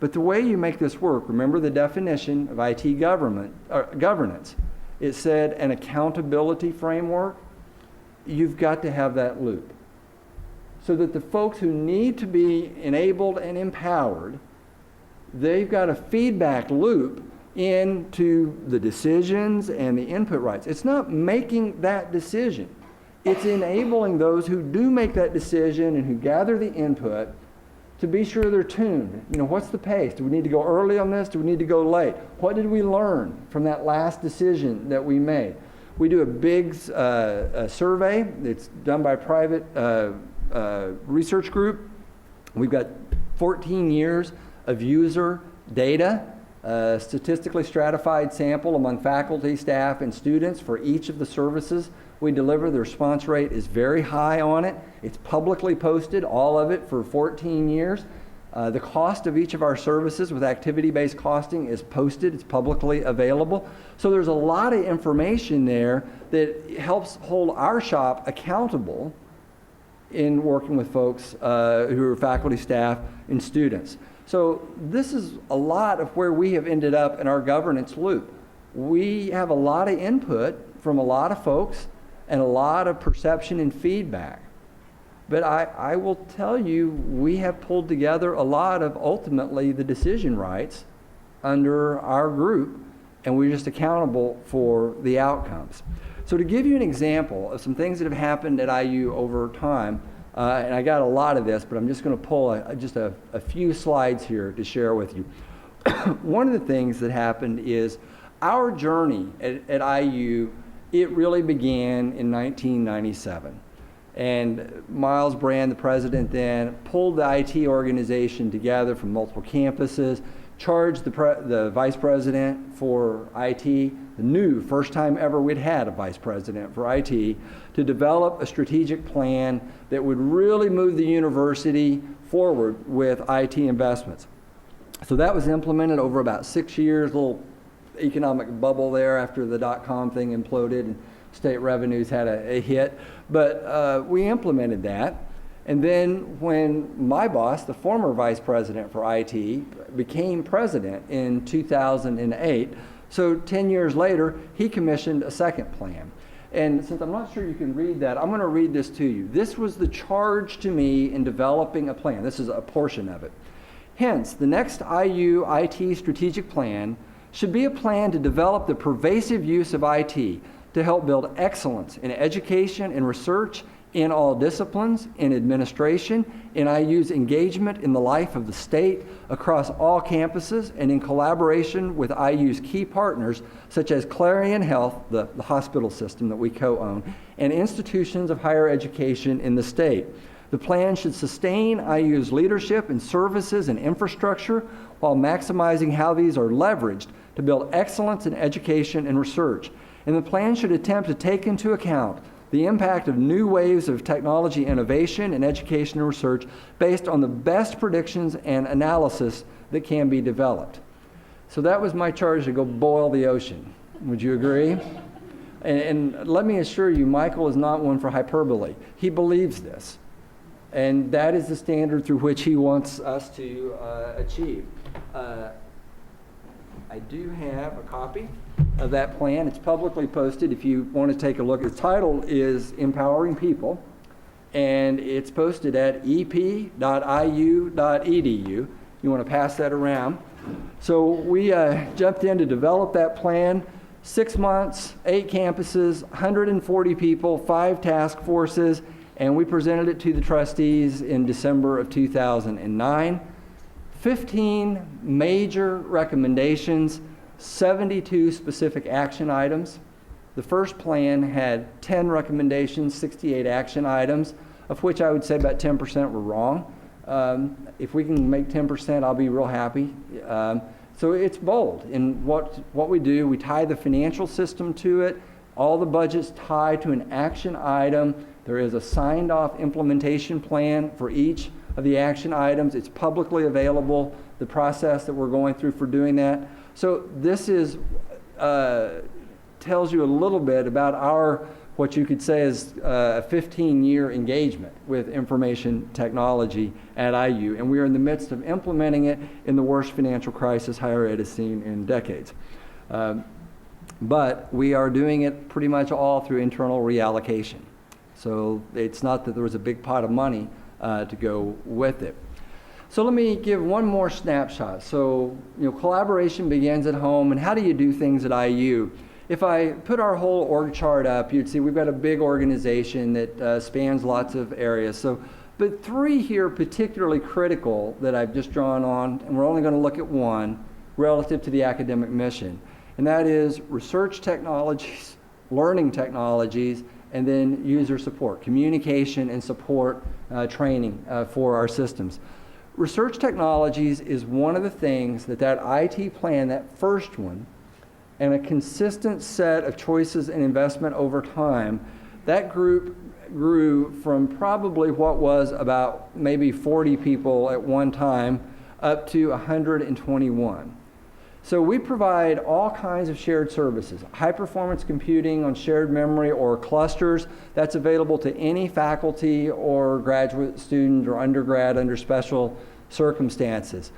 But the way you make this work, remember the definition of IT governance. It said an accountability framework. You've got to have that loop, so that the folks who need to be enabled and empowered, they've got a feedback loop into the decisions and the input rights. It's not making that decision. It's enabling those who do make that decision and who gather the input to be sure they're tuned. You know, what's the pace? Do we need to go early on this? Do we need to go late? What did we learn from that last decision that we made? We do a big survey. It's done by a private research group. We've got 14 years of user data, a statistically stratified sample among faculty, staff, and students for each of the services we deliver. The response rate is very high on it. It's publicly posted, all of it, for 14 years. The cost of each of our services with activity-based costing is posted. It's publicly available. So there's a lot of information there that helps hold our shop accountable in working with folks who are faculty, staff, and students. So this is a lot of where we have ended up in our governance loop. We have a lot of input from a lot of folks and a lot of perception and feedback. But I will tell you, we have pulled together a lot of, ultimately, the decision rights under our group, and we're just accountable for the outcomes. So to give you an example of some things that have happened at IU over time, and I got a lot of this, but I'm just going to pull just a few slides here to share with you. One of the things that happened is our journey at IU, it really began in 1997. And Miles Brand, the president then, pulled the IT organization together from multiple campuses, charged the vice president for IT, the new first time ever we'd had a vice president for IT, to develop a strategic plan that would really move the university forward with IT investments. So that was implemented over about 6 years, little economic bubble there after the dot-com thing imploded and state revenues had a hit. But we implemented that. And then when my boss, the former vice president for IT, became president in 2008, so 10 years later, he commissioned a second plan. And since I'm not sure you can read that, I'm going to read this to you. This was the charge to me in developing a plan. This is a portion of it. Hence, the next IU IT strategic plan should be a plan to develop the pervasive use of IT to help build excellence in education and research in all disciplines, in administration, in IU's engagement in the life of the state across all campuses, and in collaboration with IU's key partners such as Clarion Health, the hospital system that we co-own, and institutions of higher education in the state. The plan should sustain IU's leadership in services and infrastructure while maximizing how these are leveraged to build excellence in education and research. And the plan should attempt to take into account the impact of new waves of technology innovation in education and research based on the best predictions and analysis that can be developed. So that was my charge to go boil the ocean. Would you agree? And let me assure you, Michael is not one for hyperbole. He believes this. And that is the standard through which he wants us to achieve. I do have a copy of that plan. It's publicly posted if you want to take a look. The title is Empowering People, and it's posted at ep.iu.edu. You want to pass that around. So we jumped in to develop that plan. 6 months, 8 campuses, 140 people, 5 task forces, and we presented it to the trustees in December of 2009. 15 major recommendations, 72 specific action items. The first plan had 10 recommendations, 68 action items, of which I would say about 10% were wrong. If we can make 10%, I'll be real happy. So it's bold in what we do. We tie the financial system to it. All the budgets tie to an action item. There is a signed off implementation plan for each of the action items. It's publicly available, the process that we're going through for doing that. So this is tells you a little bit about our, what you could say is a 15-year engagement with information technology at IU. And we are in the midst of implementing it in the worst financial crisis higher ed has seen in decades. But we are doing it pretty much all through internal reallocation. So it's not that there was a big pot of money to go with it. So let me give one more snapshot. So, collaboration begins at home, and how do you do things at IU? If I put our whole org chart up, you'd see we've got a big organization that spans lots of areas. So, but three here particularly critical that I've just drawn on, and we're only going to look at one relative to the academic mission, and that is research technologies, learning technologies, and then user support, communication and support training for our systems. Research technologies is one of the things that IT plan, that first one, and a consistent set of choices and investment over time, that group grew from probably what was about maybe 40 people at one time up to 121. So we provide all kinds of shared services, high performance computing on shared memory or clusters. That's available to any faculty or graduate student or undergrad under special circumstances.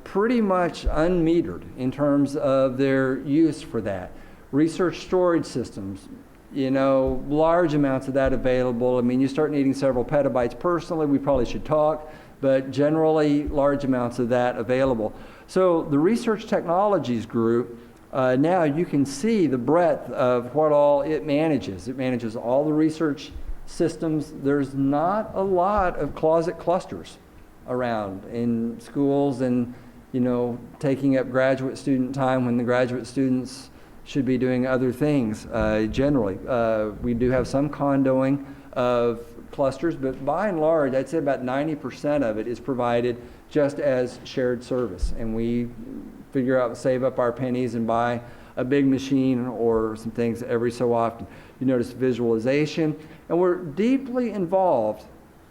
Pretty much unmetered in terms of their use for that. Research storage systems, large amounts of that available. I mean, you start needing several petabytes personally, we probably should talk, but generally large amounts of that available. So the research technologies group, now you can see the breadth of what all it manages. It manages all the research systems. There's not a lot of closet clusters around in schools and, taking up graduate student time when the graduate students should be doing other things generally. We do have some condoing of clusters, but by and large, I'd say about 90% of it is provided just as shared service. And we figure out, save up our pennies and buy a big machine or some things every so often. You notice visualization. And we're deeply involved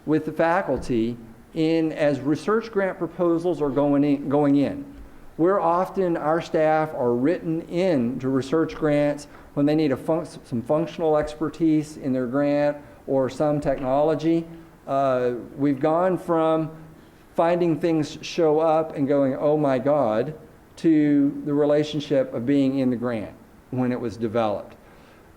with the faculty as research grant proposals are going in. We're often, our staff are written in to research grants when they need some functional expertise in their grant or some technology. We've gone from finding things show up and going, oh my God, to the relationship of being in the grant when it was developed.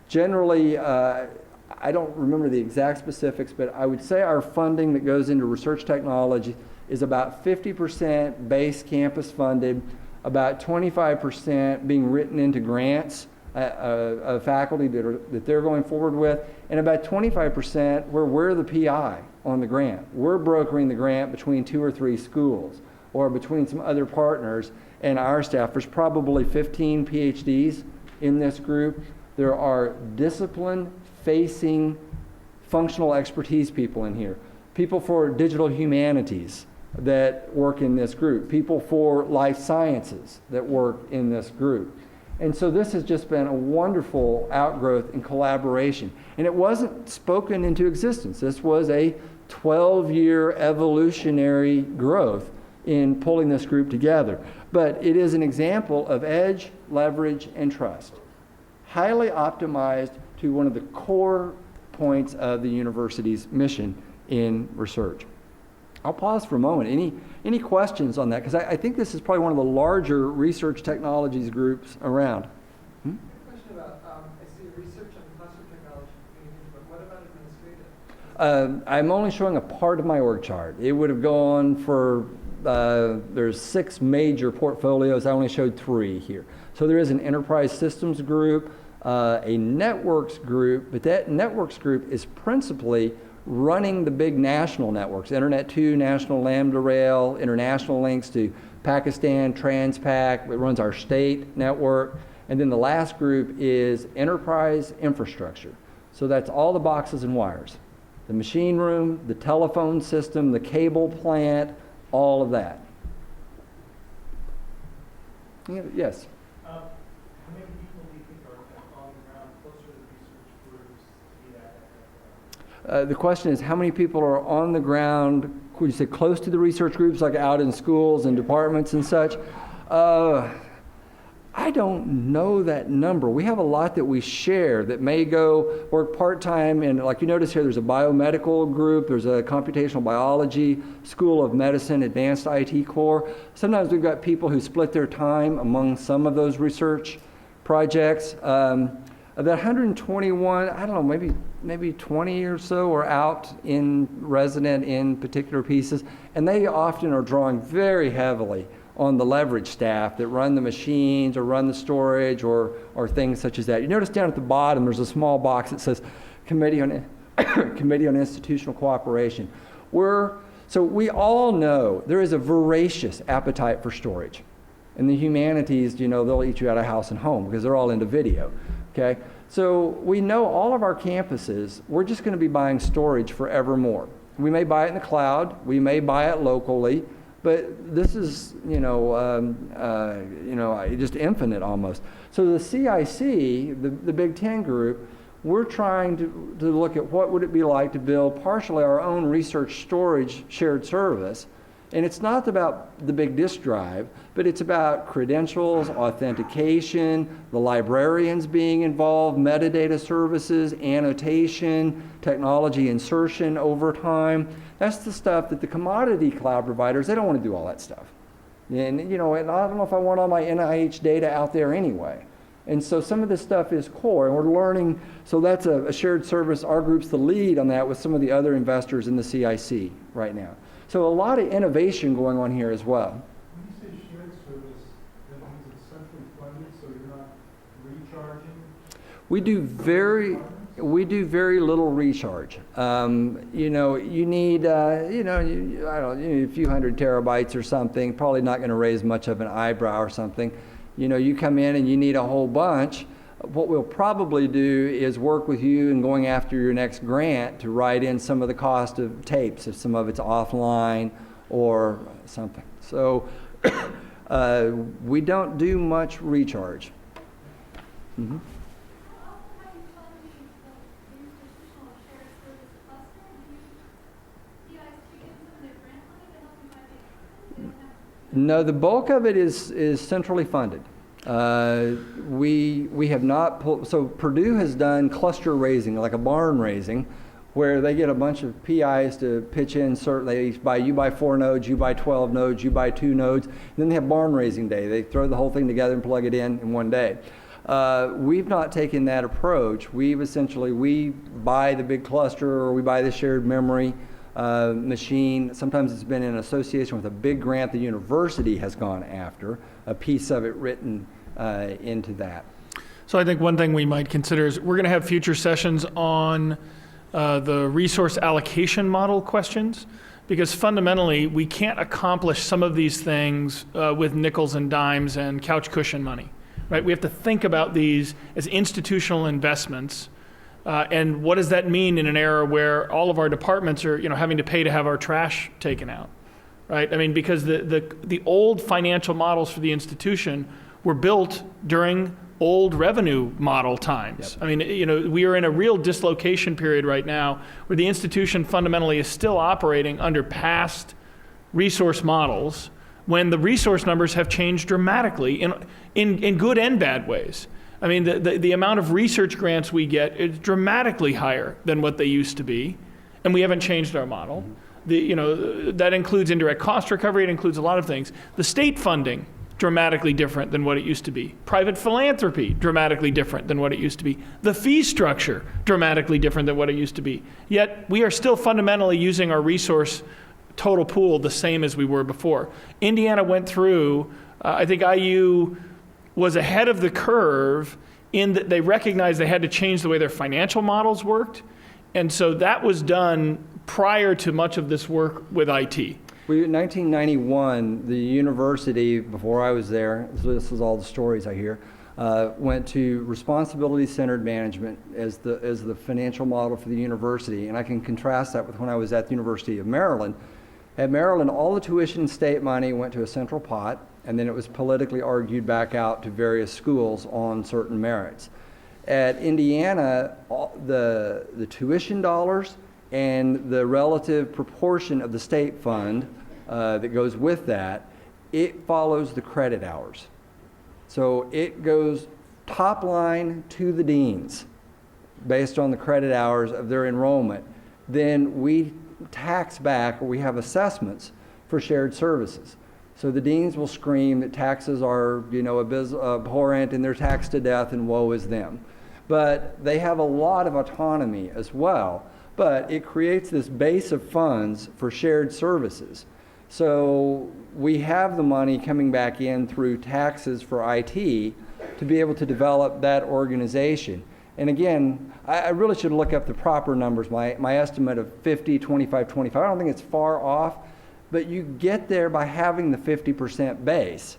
Generally, I don't remember the exact specifics, but I would say our funding that goes into research technology is about 50% base campus funded, about 25% being written into grants of faculty that they're going forward with, and about 25% where we're the PI on the grant. We're brokering the grant between 2 or 3 schools or between some other partners and our staff. There's probably 15 PhDs in this group. There are discipline-facing functional expertise people in here, people for digital humanities that work in this group, people for life sciences that work in this group. And so this has just been a wonderful outgrowth and collaboration. And it wasn't spoken into existence. This was a 12-year evolutionary growth in pulling this group together. But it is an example of edge, leverage, and trust. Highly optimized to one of the core points of the university's mission in research. I'll pause for a moment. Any questions on that? Because I think this is probably one of the larger research technologies groups around. Question about, I see research on cluster technology, but what about administrative? I'm only showing a part of my org chart. It would have gone for, there's 6 major portfolios. I only showed 3 here. So there is an enterprise systems group, a networks group, but that networks group is principally running the big national networks, Internet 2, National Lambda Rail, international links to Pakistan, Transpac. It runs our state network. And then the last group is enterprise infrastructure. So that's all the boxes and wires. The machine room, the telephone system, the cable plant, all of that. Yes? How many people do you think are on the ground closer to the research groups to be that? The question is, how many people are on the ground would you say close to the research groups, like out in schools and departments and such? I don't know that number. We have a lot that we share that may go work part-time, and like you notice here, there's a biomedical group, there's a computational biology, School of Medicine, advanced IT core. Sometimes we've got people who split their time among some of those research projects. Of that 121, I don't know, maybe 20 or so are out in resident in particular pieces, and they often are drawing very heavily on the leverage staff that run the machines or run the storage or things such as that. You notice down at the bottom there's a small box that says Committee on Institutional Cooperation. So we all know there is a voracious appetite for storage. In the humanities, they'll eat you out of house and home because they're all into video, okay? So we know all of our campuses, we're just gonna be buying storage forevermore. We may buy it in the cloud, we may buy it locally, but this is, just infinite almost. So the CIC, the Big Ten group, we're trying to look at what would it be like to build partially our own research storage shared service. And it's not about the big disk drive, but it's about credentials, authentication, the librarians being involved, metadata services, annotation, technology insertion over time. That's the stuff that the commodity cloud providers, they don't want to do all that stuff. And and I don't know if I want all my NIH data out there anyway. And so some of this stuff is core, and we're learning, so that's a shared service. Our group's the lead on that with some of the other investors in the CIC right now. So a lot of innovation going on here as well. When you say shared service, that means it's centrally funded, so you're not recharging? We do very little recharge. You need, I don't know, you need a few hundred terabytes or something, probably not going to raise much of an eyebrow or something. You come in and you need a whole bunch. What we'll probably do is work with you in going after your next grant to write in some of the cost of tapes, if some of it's offline or something. So we don't do much recharge. Mm-hmm. No, the bulk of it is centrally funded. We have not pulled, so Purdue has done cluster raising, like a barn raising, where they get a bunch of PIs to pitch in. You buy 4 nodes, you buy 12 nodes, you buy 2 nodes, and then they have barn raising day. They throw the whole thing together and plug it in one day. We've not taken that approach. We buy the big cluster, or we buy the shared memory machine. Sometimes it's been in association with a big grant the university has gone after, a piece of it written into that. So I think one thing we might consider is we're going to have future sessions on the resource allocation model questions, because fundamentally we can't accomplish some of these things with nickels and dimes and couch cushion money, right? We have to think about these as institutional investments. And what does that mean in an era where all of our departments are, having to pay to have our trash taken out, right? I mean, because the old financial models for the institution were built during old revenue model times. Yep. I mean, we are in a real dislocation period right now where the institution fundamentally is still operating under past resource models when the resource numbers have changed dramatically in good and bad ways. I mean, the amount of research grants we get is dramatically higher than what they used to be, and we haven't changed our model. That includes indirect cost recovery, it includes a lot of things. The state funding, dramatically different than what it used to be. Private philanthropy, dramatically different than what it used to be. The fee structure, dramatically different than what it used to be. Yet, we are still fundamentally using our resource total pool the same as we were before. Indiana went through, I think IU was ahead of the curve in that they recognized they had to change the way their financial models worked. And so that was done prior to much of this work with IT. In 1991, the university, before I was there, so this is all the stories I hear, went to responsibility-centered management as the financial model for the university. And I can contrast that with when I was at the University of Maryland. At Maryland, all the tuition and state money went to a central pot, and then it was politically argued back out to various schools on certain merits. At Indiana, the tuition dollars and the relative proportion of the state fund that goes with that, it follows the credit hours. So it goes top line to the deans based on the credit hours of their enrollment. Then we tax back, or we have assessments for shared services. So the deans will scream that taxes are, abhorrent and they're taxed to death and woe is them. But they have a lot of autonomy as well. But it creates this base of funds for shared services. So we have the money coming back in through taxes for IT to be able to develop that organization. And again, I really should look up the proper numbers. My estimate of 50, 25, 25, I don't think it's far off, but you get there by having the 50% base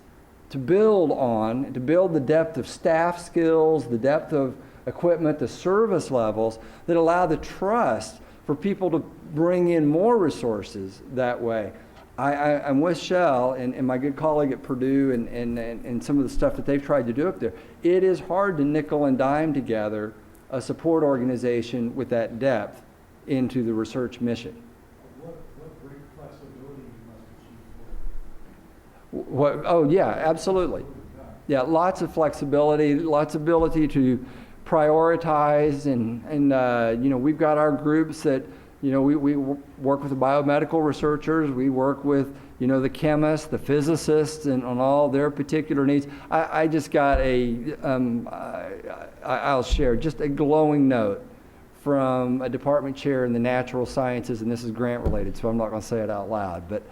to build on, to build the depth of staff skills, the depth of equipment, the service levels that allow the trust for people to bring in more resources that way. I'm with Shell and my good colleague at Purdue and some of the stuff that they've tried to do up there. It is hard to nickel and dime together a support organization with that depth into the research mission. What great flexibility you must achieve for it. Oh yeah, absolutely. Yeah, lots of flexibility, lots of ability to prioritize and we've got our groups that we work with the biomedical researchers, we work with, the chemists, the physicists, and on all their particular needs. I just got I'll share just a glowing note from a department chair in the natural sciences, and this is grant related, so I'm not going to say it out loud, but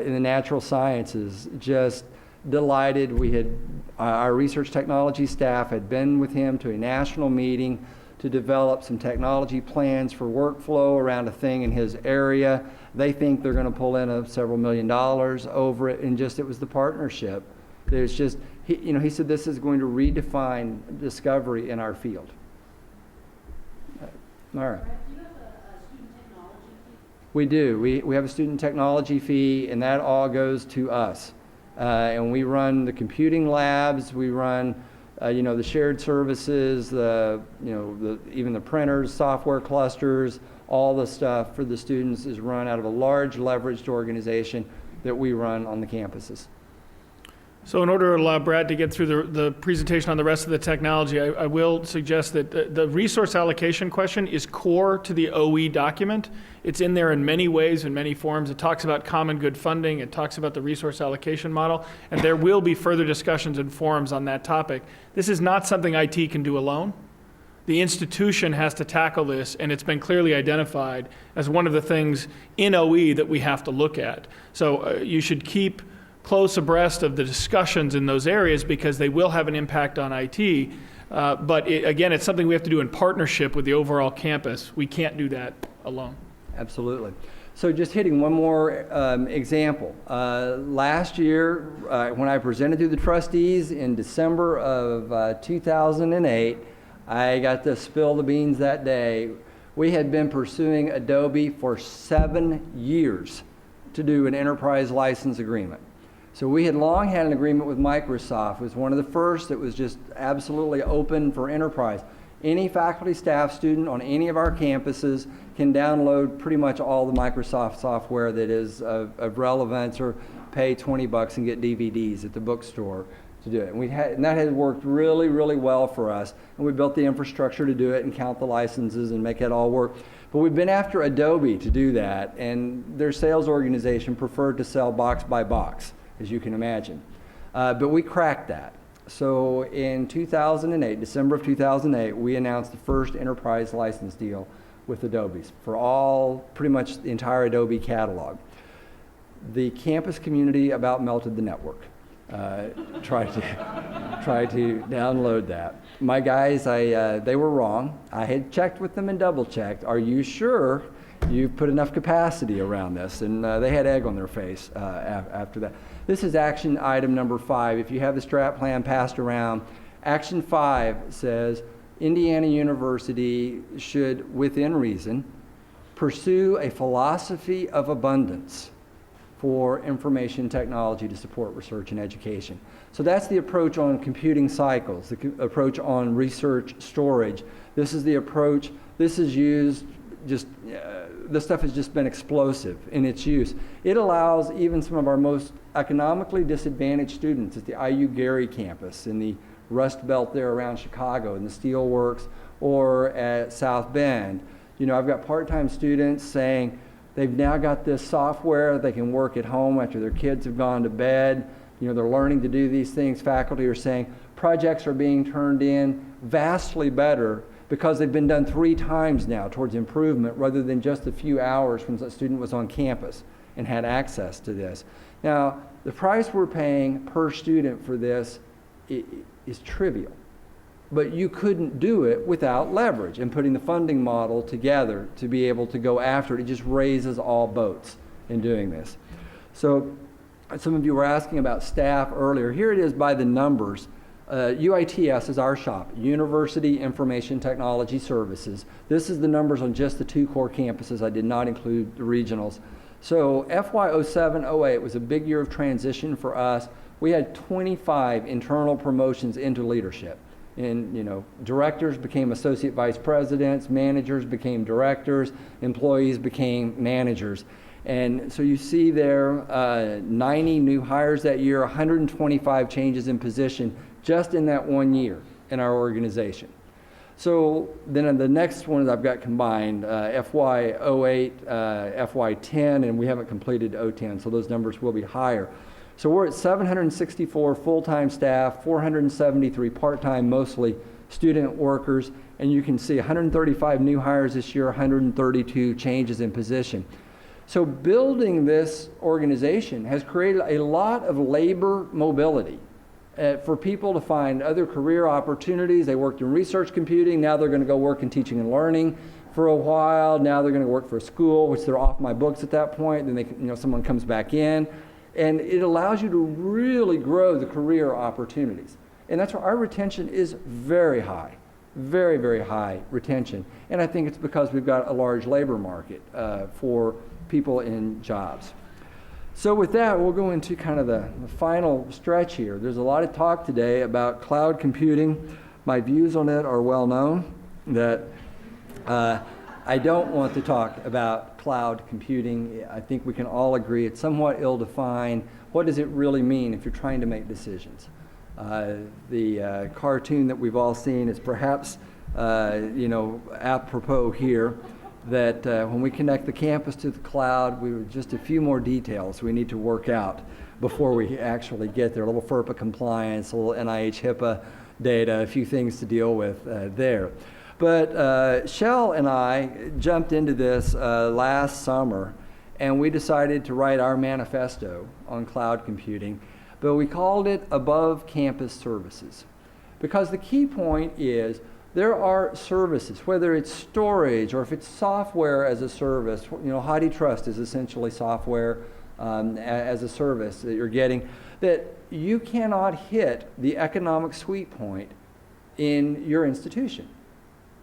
in the natural sciences, just delighted. We had, our research technology staff had been with him to a national meeting to develop some technology plans for workflow around a thing in his area. They think they're going to pull in several $1 million over it, and just it was the partnership. There's just, he said this is going to redefine discovery in our field. All right. Do you have a student technology fee? We do. We have a student technology fee, and that all goes to us. And we run the computing labs, we run the shared services, even the printers, software clusters, all the stuff for the students is run out of a large leveraged organization that we run on the campuses. So in order to allow Brad to get through the presentation on the rest of the technology, I will suggest that the resource allocation question is core to the OE document. It's in there in many ways, in many forms. It talks about common good funding. It talks about the resource allocation model. And there will be further discussions and forums on that topic. This is not something IT can do alone. The institution has to tackle this, and it's been clearly identified as one of the things in OE that we have to look at. So you should keep close abreast of the discussions in those areas because they will have an impact on IT. But again, it's something we have to do in partnership with the overall campus. We can't do that alone. Absolutely. So just hitting one more example. Last year, when I presented to the trustees in December of 2008, I got to spill the beans that day. We had been pursuing Adobe for 7 years to do an enterprise license agreement. So we had long had an agreement with Microsoft. It was one of the first that was just absolutely open for enterprise. Any faculty, staff, student on any of our campuses can download pretty much all the Microsoft software that is of relevance, or pay $20 and get DVDs at the bookstore to do it. And that has worked really, really well for us. And we built the infrastructure to do it and count the licenses and make it all work. But we've been after Adobe to do that, and their sales organization preferred to sell box by box, as you can imagine. But we cracked that. So in 2008, December of 2008, we announced the first enterprise license deal with Adobe's for pretty much the entire Adobe catalog. The campus community about melted the network. Try to download that. My guys, they were wrong. I had checked with them and double checked. Are you sure you've put enough capacity around this? And they had egg on their face after that. This is action item number 5. If you have the strat plan passed around, action 5 says Indiana University should, within reason, pursue a philosophy of abundance for information technology to support research and education. So that's the approach on computing cycles, the approach on research storage. This is the approach, this is used this stuff has just been explosive in its use. It allows even some of our most economically disadvantaged students at the IU Gary campus, in the Rust Belt there around Chicago, in the Steelworks, or at South Bend. You know, I've got part-time students saying they've now got this software, they can work at home after their kids have gone to bed. You know, they're learning to do these things. Faculty are saying projects are being turned in vastly better because they've been done 3 times now towards improvement, rather than just a few hours when the student was on campus and had access to this. Now, the price we're paying per student for this is trivial, but you couldn't do it without leverage and putting the funding model together to be able to go after it. It just raises all boats in doing this. So some of you were asking about staff earlier. Here it is by the numbers. UITS is our shop, University Information Technology Services. This is the numbers on just the 2 core campuses. I did not include the regionals. So FY 07-08 was a big year of transition for us. We had 25 internal promotions into leadership. And, you know, directors became associate vice presidents, managers became directors, employees became managers. And so you see there 90 new hires that year, 125 changes in position just in that 1 year in our organization. So then the next one I've got combined, FY 08, FY 10, and we haven't completed 010, so those numbers will be higher. So we're at 764 full-time staff, 473 part-time, mostly student workers, and you can see 135 new hires this year, 132 changes in position. So building this organization has created a lot of labor mobility for people to find other career opportunities. They worked in research computing, now they're going to go work in teaching and learning for a while. Now they're going to work for a school, which they're off my books at that point. Then they, you know, someone comes back in. And it allows you to really grow the career opportunities. And that's why our retention is very high, very, very high retention. And I think it's because we've got a large labor market for people in jobs. So with that, we'll go into kind of the final stretch here. There's a lot of talk today about cloud computing. My views on it are well known, that I don't want to talk about cloud computing. I think we can all agree it's somewhat ill-defined. What does it really mean if you're trying to make decisions? The cartoon that we've all seen is perhaps, you know, apropos here, that when we connect the campus to the cloud, just a few more details we need to work out before we actually get there. A little FERPA compliance, a little NIH HIPAA data, a few things to deal with there. But Shell and I jumped into this last summer, and we decided to write our manifesto on cloud computing, but we called it Above Campus Services. Because the key point is there are services, whether it's storage or if it's software as a service. You know, HathiTrust is essentially software as a service that you're getting, that you cannot hit the economic sweet point in your institution.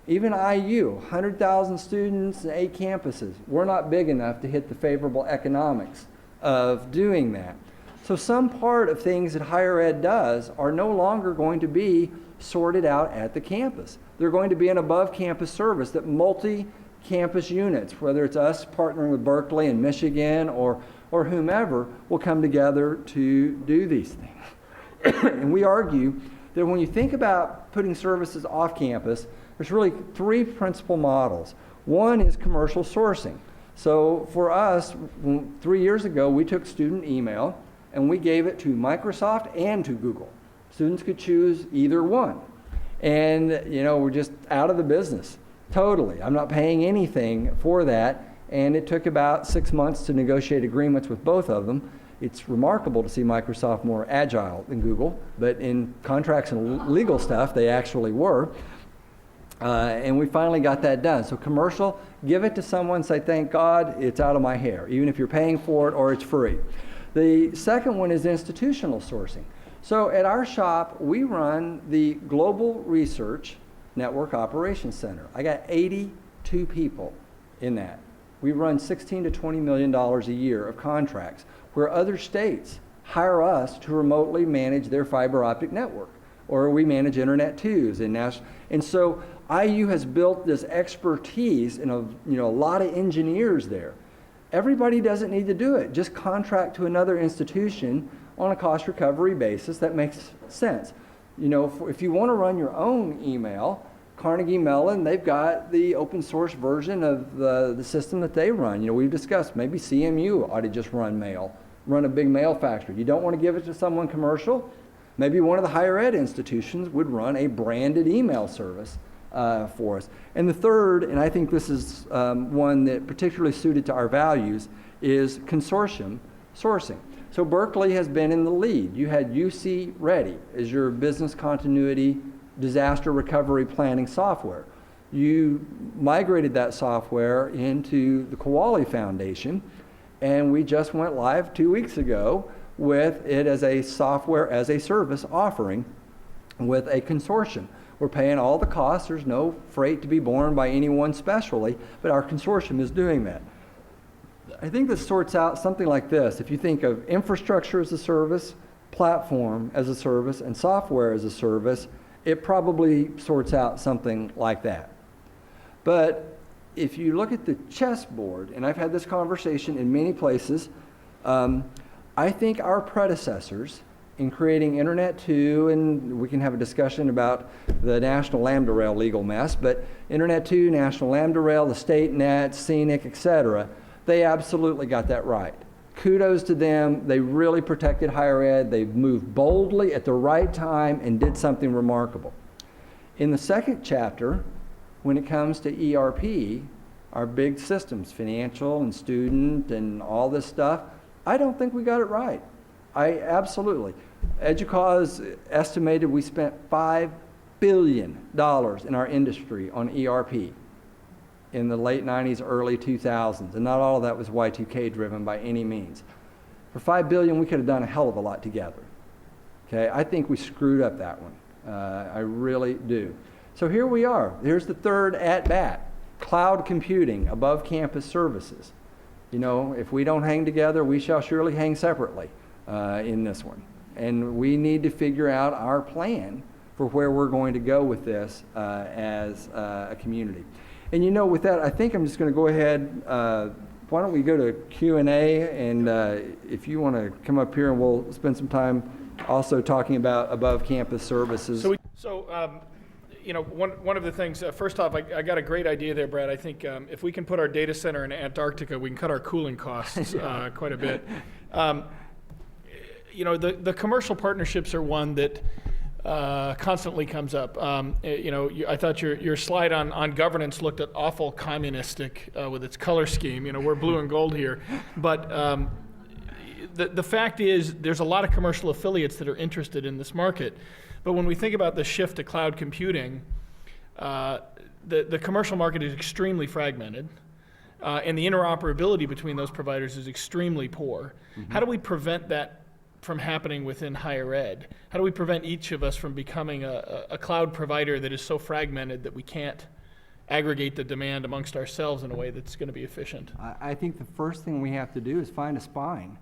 Even IU, 100,000 students and 8 campuses, we're not big enough to hit the favorable economics of doing that. So some part of things that higher ed does are no longer going to be sorted out at the campus. They're going to be an above campus service that multi-campus units, whether it's us partnering with Berkeley and Michigan or whomever, will come together to do these things. And we argue that when you think about putting services off campus, there's really 3 principal models. One is commercial sourcing. So for us, 3 years ago, we took student email and we gave it to Microsoft and to Google. Students could choose either one. And, you know, we're just out of the business, totally. I'm not paying anything for that. And it took about 6 months to negotiate agreements with both of them. It's remarkable to see Microsoft more agile than Google, but in contracts and legal stuff, they actually were. And we finally got that done. So commercial, give it to someone, say, thank God, it's out of my hair, even if you're paying for it or it's free. The second one is institutional sourcing. So at our shop, we run the Global Research Network Operations Center. I got 82 people in that. We run $16 to $20 million a year of contracts where other states hire us to remotely manage their fiber optic network, or we manage Internet 2s and national. And so IU has built this expertise and a lot of engineers there. Everybody doesn't need to do it. Just contract to another institution on a cost recovery basis. That makes sense. If you want to run your own email, Carnegie Mellon, they've got the open source version of the system that they run. We've discussed maybe CMU ought to just run a big mail factory. You don't want to give it to someone commercial? Maybe one of the higher ed institutions would run a branded email service for us. And the third, and I think this is one that particularly suited to our values, is consortium sourcing. So Berkeley has been in the lead. You had UC Ready as your business continuity disaster recovery planning software. You migrated that software into the Kuali Foundation, and we just went live 2 weeks ago with it as a software as a service offering with a consortium. We're paying all the costs. There's no freight to be borne by anyone specially, but our consortium is doing that. I think this sorts out something like this. If you think of infrastructure as a service, platform as a service, and software as a service, it probably sorts out something like that. But if you look at the chessboard, and I've had this conversation in many places, I think our predecessors in creating Internet 2, and we can have a discussion about the National Lambda Rail legal mess, but Internet 2, National Lambda Rail, the State Net, Scenic, etc., they absolutely got that right. Kudos to them. They really protected higher ed. They moved boldly at the right time and did something remarkable. In the second chapter, when it comes to ERP, our big systems, financial and student and all this stuff, I don't think we got it right. Absolutely. EDUCAUSE estimated we spent $5 billion in our industry on ERP in the late 90s, early 2000s, and not all of that was Y2K driven by any means. For $5 billion, we could have done a hell of a lot together. Okay, I think we screwed up that one. I really do. So here we are. Here's the third at-bat. Cloud computing, above campus services. If we don't hang together, we shall surely hang separately in this one. And we need to figure out our plan for where we're going to go with this as a community. And with that, I think I'm just going to go ahead. Why don't we go to Q&A, and if you want to come up here, and we'll spend some time also talking about above campus services. One of the things, first off, I got a great idea there, Brad. I think if we can put our data center in Antarctica, we can cut our cooling costs quite a bit. The commercial partnerships are one that constantly comes up. I thought your slide on governance looked at awful communistic with its color scheme. We're blue and gold here. But the fact is there's a lot of commercial affiliates that are interested in this market. But when we think about the shift to cloud computing, the commercial market is extremely fragmented. And the interoperability between those providers is extremely poor. Mm-hmm. How do we prevent that from happening within higher ed? How do we prevent each of us from becoming a cloud provider that is so fragmented that we can't aggregate the demand amongst ourselves in a way that's going to be efficient? I think the first thing we have to do is find a spine,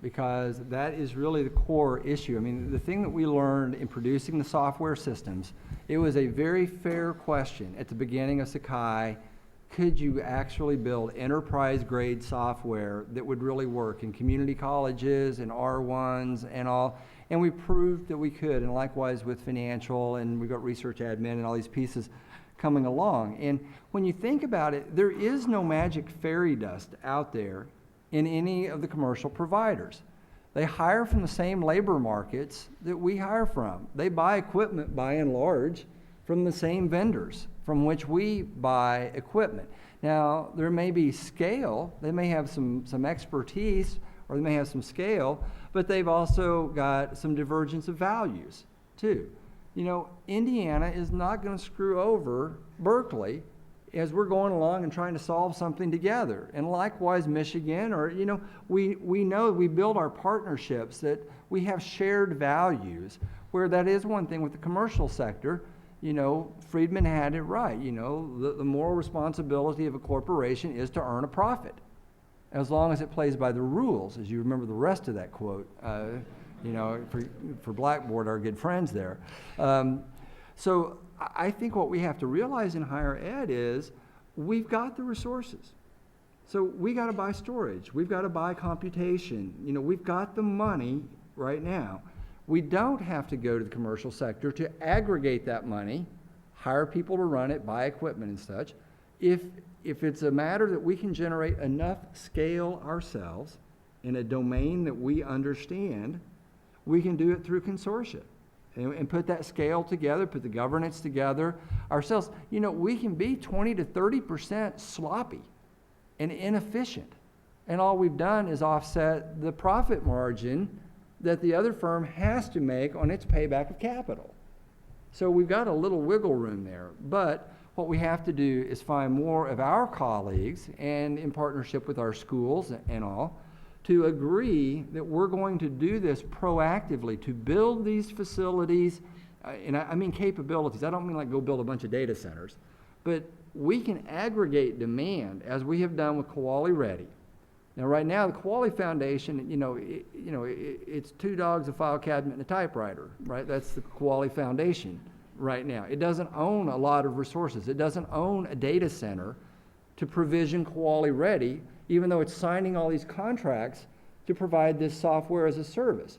because that is really the core issue. I mean, the thing that we learned in producing the software systems, it was a very fair question at the beginning of Sakai. Could you actually build enterprise-grade software that would really work in community colleges and R1s and all? And we proved that we could, and likewise with financial, and we've got research admin and all these pieces coming along. And when you think about it, there is no magic fairy dust out there in any of the commercial providers. They hire from the same labor markets that we hire from. They buy equipment, by and large, from the same vendors from which we buy equipment. Now, there may be scale. They may have some expertise, or they may have some scale, but they've also got some divergence of values, too. Indiana is not going to screw over Berkeley as we're going along and trying to solve something together. And likewise, Michigan, or, we know we build our partnerships that we have shared values, where that is one thing with the commercial sector. Friedman had it right. The moral responsibility of a corporation is to earn a profit, as long as it plays by the rules, as you remember the rest of that quote, for Blackboard, our good friends there. So I think what we have to realize in higher ed is we've got the resources. So we got to buy storage. We've got to buy computation. You know, we've got the money right now. We don't have to go to the commercial sector to aggregate that money, hire people to run it, buy equipment and such. If it's a matter that we can generate enough scale ourselves in a domain that we understand, we can do it through consortia and put that scale together, put the governance together ourselves. You know, we can be 20 to 30% sloppy and inefficient. And all we've done is offset the profit margin that the other firm has to make on its payback of capital. So we've got a little wiggle room there. But what we have to do is find more of our colleagues, and in partnership with our schools and all, to agree that we're going to do this proactively, to build these facilities, and I mean capabilities. I don't mean like go build a bunch of data centers, but we can aggregate demand as we have done with Kuali Ready. Now, right now, the Kuali Foundation, it's 2 dogs, a file cabinet, and a typewriter, right? That's the Kuali Foundation right now. It doesn't own a lot of resources. It doesn't own a data center to provision Kuali Ready, even though it's signing all these contracts to provide this software as a service.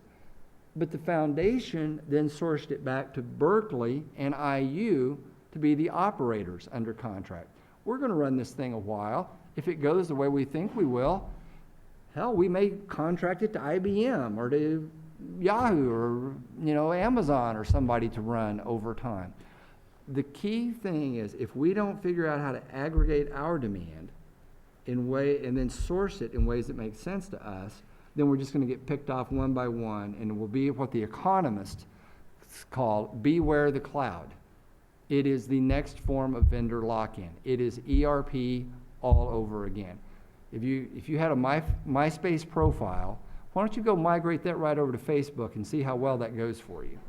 But the foundation then sourced it back to Berkeley and IU to be the operators under contract. We're going to run this thing a while. If it goes the way we think we will, hell, we may contract it to IBM or to Yahoo or Amazon or somebody to run over time. The key thing is if we don't figure out how to aggregate our demand and then source it in ways that make sense to us, then we're just going to get picked off one by one, and it will be what the economists call beware the cloud. It is the next form of vendor lock-in. It is ERP all over again. If you had a MySpace profile, why don't you go migrate that right over to Facebook and see how well that goes for you?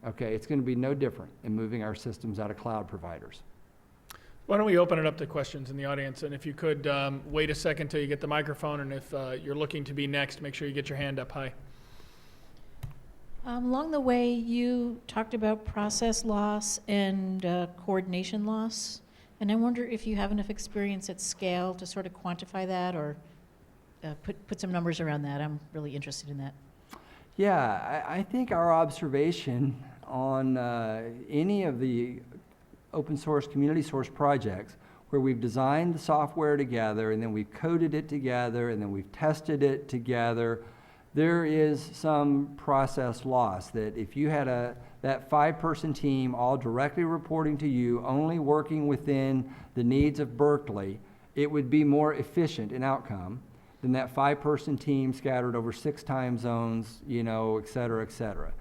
Okay, it's going to be no different in moving our systems out of cloud providers. Why don't we open it up to questions in the audience? And if you could wait a second till you get the microphone, and if you're looking to be next, make sure you get your hand up high. Along the way, you talked about process loss and coordination loss. And I wonder if you have enough experience at scale to sort of quantify that or put some numbers around that. I'm really interested in that. Yeah, I think our observation on any of the open source, community source projects where we've designed the software together and then we've coded it together and then we've tested it together, there is some process loss. That if you had that 5-person team all directly reporting to you, only working within the needs of Berkeley, it would be more efficient in outcome than that 5-person team scattered over 6 time zones, et cetera, et cetera.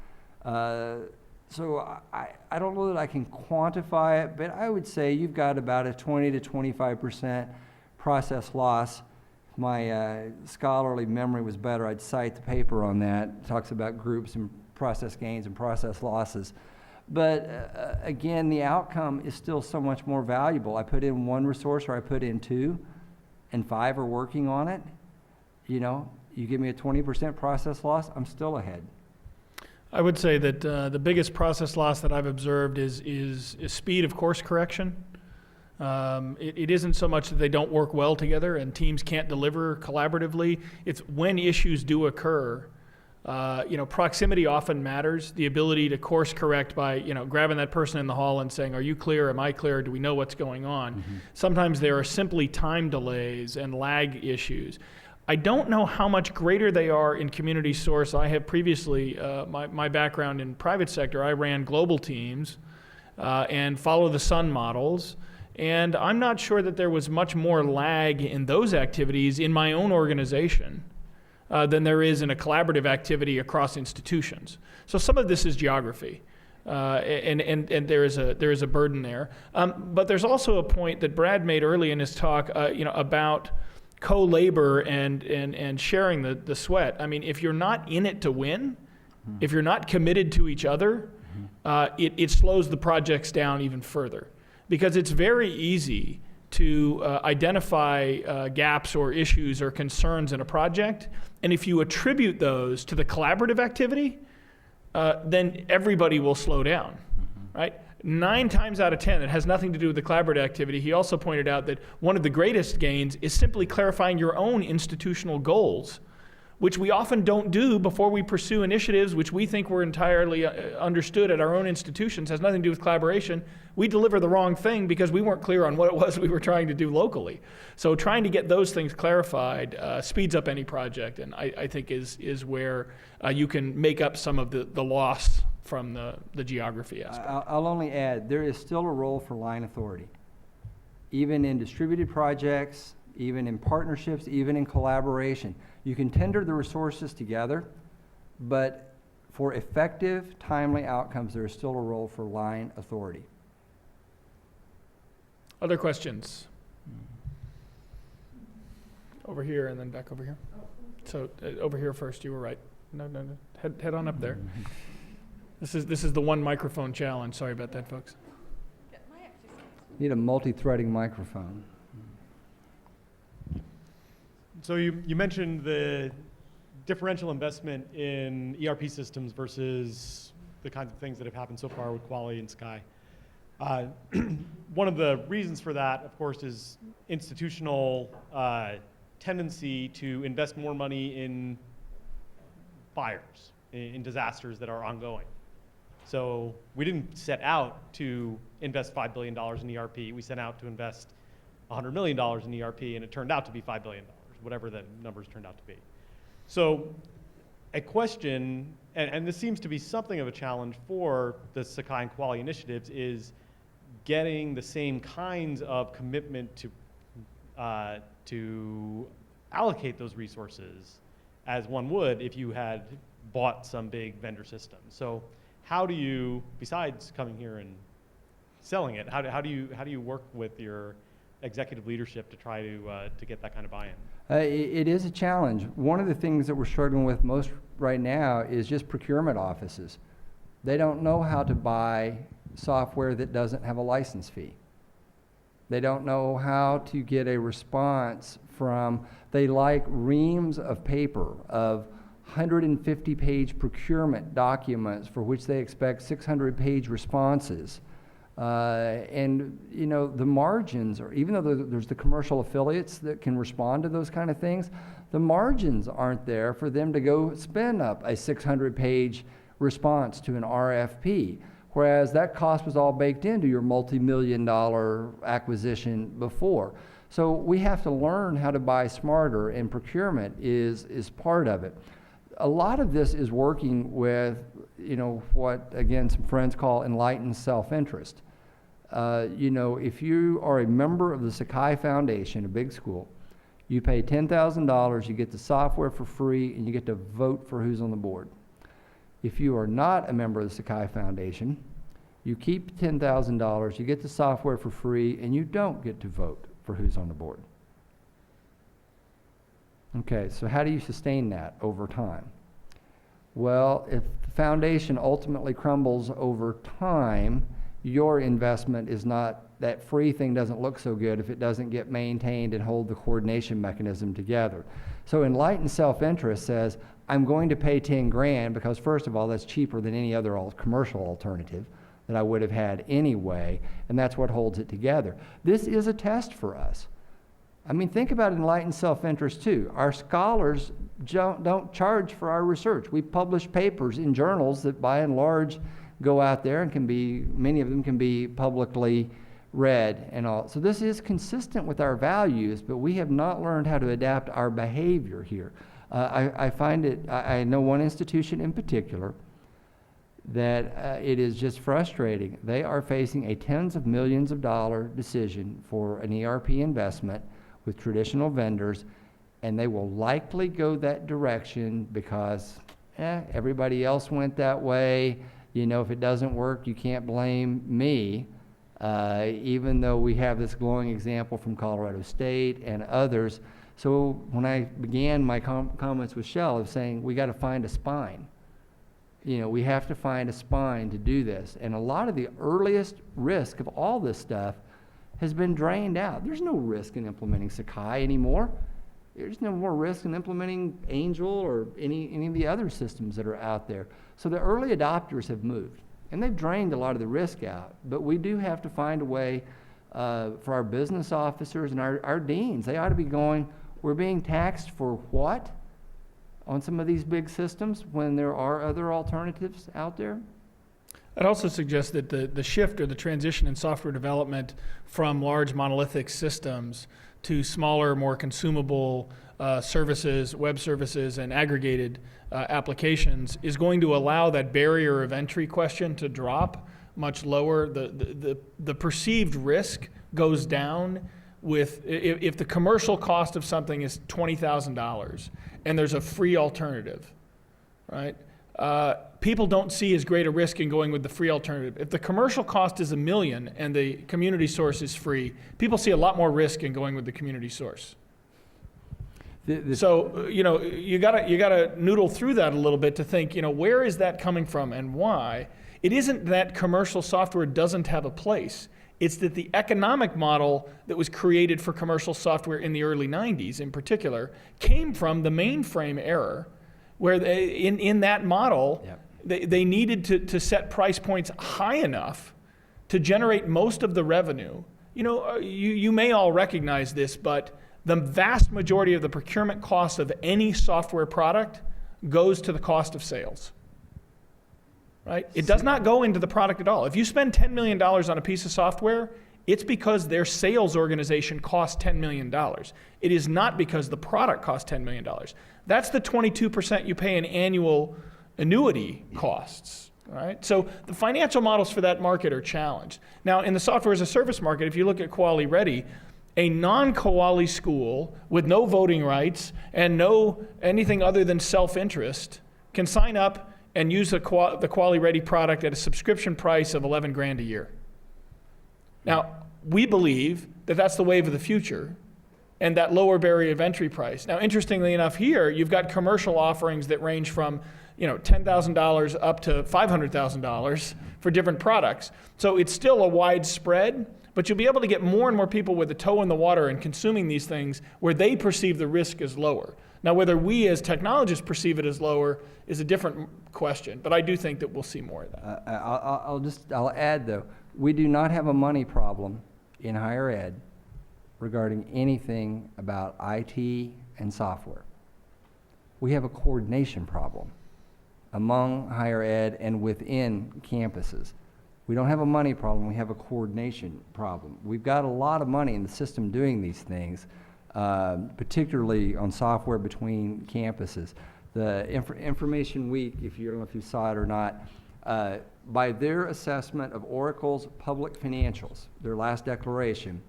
So I don't know that I can quantify it, but I would say you've got about a 20 to 25% process loss. If my scholarly memory was better, I'd cite the paper on that. It talks about groups and process gains and process losses. But again, the outcome is still so much more valuable. I put in 1 resource or I put in 2 and 5 are working on it. You give me a 20% process loss, I'm still ahead. I would say that the biggest process loss that I've observed is speed of course correction. It isn't so much that they don't work well together and teams can't deliver collaboratively. It's when issues do occur. Proximity often matters. The ability to course correct by, grabbing that person in the hall and saying, are you clear? Am I clear? Do we know what's going on? Mm-hmm. Sometimes there are simply time delays and lag issues. I don't know how much greater they are in community source. I have previously, my background in private sector, I ran global teams and follow the sun models. And I'm not sure that there was much more lag in those activities in my own organization than there is in a collaborative activity across institutions. So some of this is geography. And there is a burden there. But there's also a point that Brad made early in his talk, about co-labor and sharing the sweat. I mean, if you're not in it to win, if you're not committed to each other, it slows the projects down even further. Because it's very easy to identify gaps or issues or concerns in a project, and if you attribute those to the collaborative activity, then everybody will slow down, right? 9 times out of 10, it has nothing to do with the collaborative activity. He also pointed out that one of the greatest gains is simply clarifying your own institutional goals, which we often don't do before we pursue initiatives which we think were entirely understood at our own institutions. Has nothing to do with collaboration. We deliver the wrong thing because we weren't clear on what it was we were trying to do locally. So trying to get those things clarified speeds up any project, and I think is where you can make up some of the loss from the geography aspect. I'll only add, there is still a role for line authority. Even in distributed projects, even in partnerships, even in collaboration. You can tender the resources together, but for effective, timely outcomes, there is still a role for line authority. Other questions? Over here and then back over here. So over here first, you were right. No. Head on up there. This is the one microphone challenge. Sorry about that, folks. Need a multi-threading microphone. So you mentioned the differential investment in ERP systems versus the kinds of things that have happened so far with Kuali and Sakai. One of the reasons for that, of course, is institutional tendency to invest more money in fires, in disasters that are ongoing. So we didn't set out to invest $5 billion in ERP. We set out to invest $100 million in ERP, and it turned out to be $5 billion, whatever the numbers turned out to be. So a question, and this seems to be something of a challenge for the Sakai and Kuali initiatives, is getting the same kinds of commitment to allocate those resources as one would if you had bought some big vendor system. So how do you, besides coming here and selling it, how do you work with your executive leadership to try to get that kind of buy-in? It is a challenge. One of the things that we're struggling with most right now is just procurement offices. They don't know how to buy software that doesn't have a license fee. They don't know how to get a response from, they like reams of paper of 150-page procurement documents for which they expect 600-page responses. And you know, the margins, or even though there's the commercial affiliates that can respond to those kind of things, the margins aren't there for them to go spin up a 600-page response to an RFP, whereas that cost was all baked into your multi-million-dollar acquisition before. So we have to learn how to buy smarter, and procurement is part of it. A lot of this is working with, you know, what, again, some friends call enlightened self-interest. You know, if you are a member of the Sakai Foundation, a big school, you pay $10,000, you get the software for free, and you get to vote for who's on the board. If you are not a member of the Sakai Foundation, you keep $10,000, you get the software for free, and you don't get to vote for who's on the board. Okay, so how do you sustain that over time? Well, if the foundation ultimately crumbles over time, your investment is not, that free thing doesn't look so good if it doesn't get maintained and hold the coordination mechanism together. So enlightened self-interest says, I'm going to pay 10 grand because first of all, that's cheaper than any other commercial alternative that I would have had anyway, and that's what holds it together. This is a test for us. I mean, think about enlightened self-interest too. Our scholars don't charge for our research. We publish papers in journals that by and large go out there and can be, many of them can be publicly read and all. So this is consistent with our values, but we have not learned how to adapt our behavior here. I find it, I know one institution in particular that it is just frustrating. They are facing a tens of millions of dollar decision for an ERP investment with traditional vendors, and they will likely go that direction because everybody else went that way. You know, if it doesn't work, you can't blame me, even though we have this glowing example from Colorado State and others. So when I began my comments with Shell of saying we got to find a spine, you know, we have to find a spine to do this. And a lot of the earliest risk of all this stuff has been drained out. There's no risk in implementing Sakai anymore. There's no more risk in implementing Angel or any of the other systems that are out there. So the early adopters have moved. and they've drained a lot of the risk out. But we do have to find a way for our business officers and our deans. They ought to be going, we're being taxed for what on some of these big systems when there are other alternatives out there? I'd also suggest that the shift or the transition in software development from large monolithic systems to smaller, more consumable services, web services, and aggregated applications is going to allow that barrier of entry question to drop much lower. The perceived risk goes down with, if the commercial cost of something is $20,000 and there's a free alternative, right? People don't see as great a risk in going with the free alternative. If the commercial cost is $1 million and the community source is free, people see a lot more risk in going with the community source. So, you gotta noodle through that a little bit to think, where is that coming from and why? It isn't that commercial software doesn't have a place. It's that the economic model that was created for commercial software in the early 90s in particular came from the mainframe era, where in that model, they needed to set price points high enough to generate most of the revenue. You may all recognize this, but the vast majority of the procurement cost of any software product goes to the cost of sales. Right? It does not go into the product at all. If you spend $10 million on a piece of software, it's because their sales organization costs $10 million. It is not because the product costs $10 million. That's the 22% you pay in annual annuity costs. Right? So the financial models for that market are challenged. Now, in the software as a service market, if you look at Kuali Ready, a non-Kuali school with no voting rights and no anything other than self-interest can sign up and use the Kuali Ready product at a subscription price of $11,000 a year. Now, we believe that that's the wave of the future and that lower barrier of entry price. Now, interestingly enough here, you've got commercial offerings that range from $10,000 up to $500,000 for different products. So it's still a wide spread, but you'll be able to get more and more people with a toe in the water and consuming these things where they perceive the risk as lower. Now, whether we as technologists perceive it as lower is a different question, but I do think that we'll see more of that. I'll add though, we do not have a money problem in higher ed regarding anything about IT and software. We have a coordination problem among higher ed and within campuses. We don't have a money problem, we have a coordination problem. We've got a lot of money in the system doing these things, particularly on software between campuses. The Information Week, I don't know if you saw it or not, by their assessment of Oracle's public financials, their last declaration,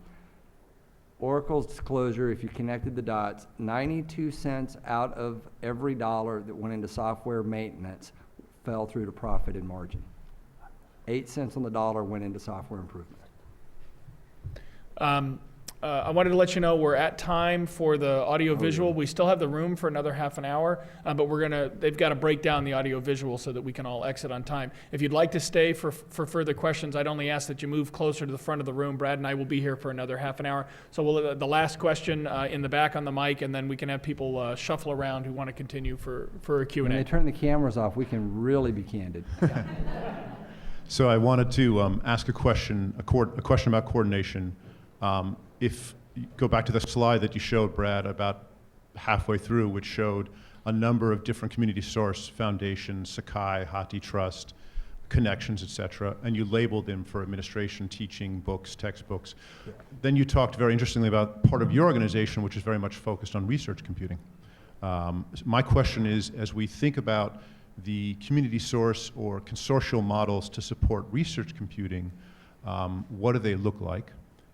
Oracle's disclosure, if you connected the dots, 92 cents out of every dollar that went into software maintenance fell through to profit and margin. 8 cents on the dollar went into software improvement. I wanted to let you know we're at time for the audio-visual. We still have the room for another half an hour, but they've got to break down the audio-visual so that we can all exit on time. If you'd like to stay for further questions, I'd only ask that you move closer to the front of the room. Brad and I will be here for another half an hour. So the last question in the back on the mic, and then we can have people shuffle around who want to continue for a Q&A. When they turn the cameras off, we can really be candid. So I wanted to ask a question about coordination. If you go back to the slide that you showed, Brad, about halfway through, which showed a number of different community source foundations, Sakai, HathiTrust, connections, et cetera, and you labeled them for administration, teaching, books, textbooks. Yeah. Then you talked very interestingly about part of your organization, which is very much focused on research computing. My question is, as we think about the community source or consortial models to support research computing, what do they look like?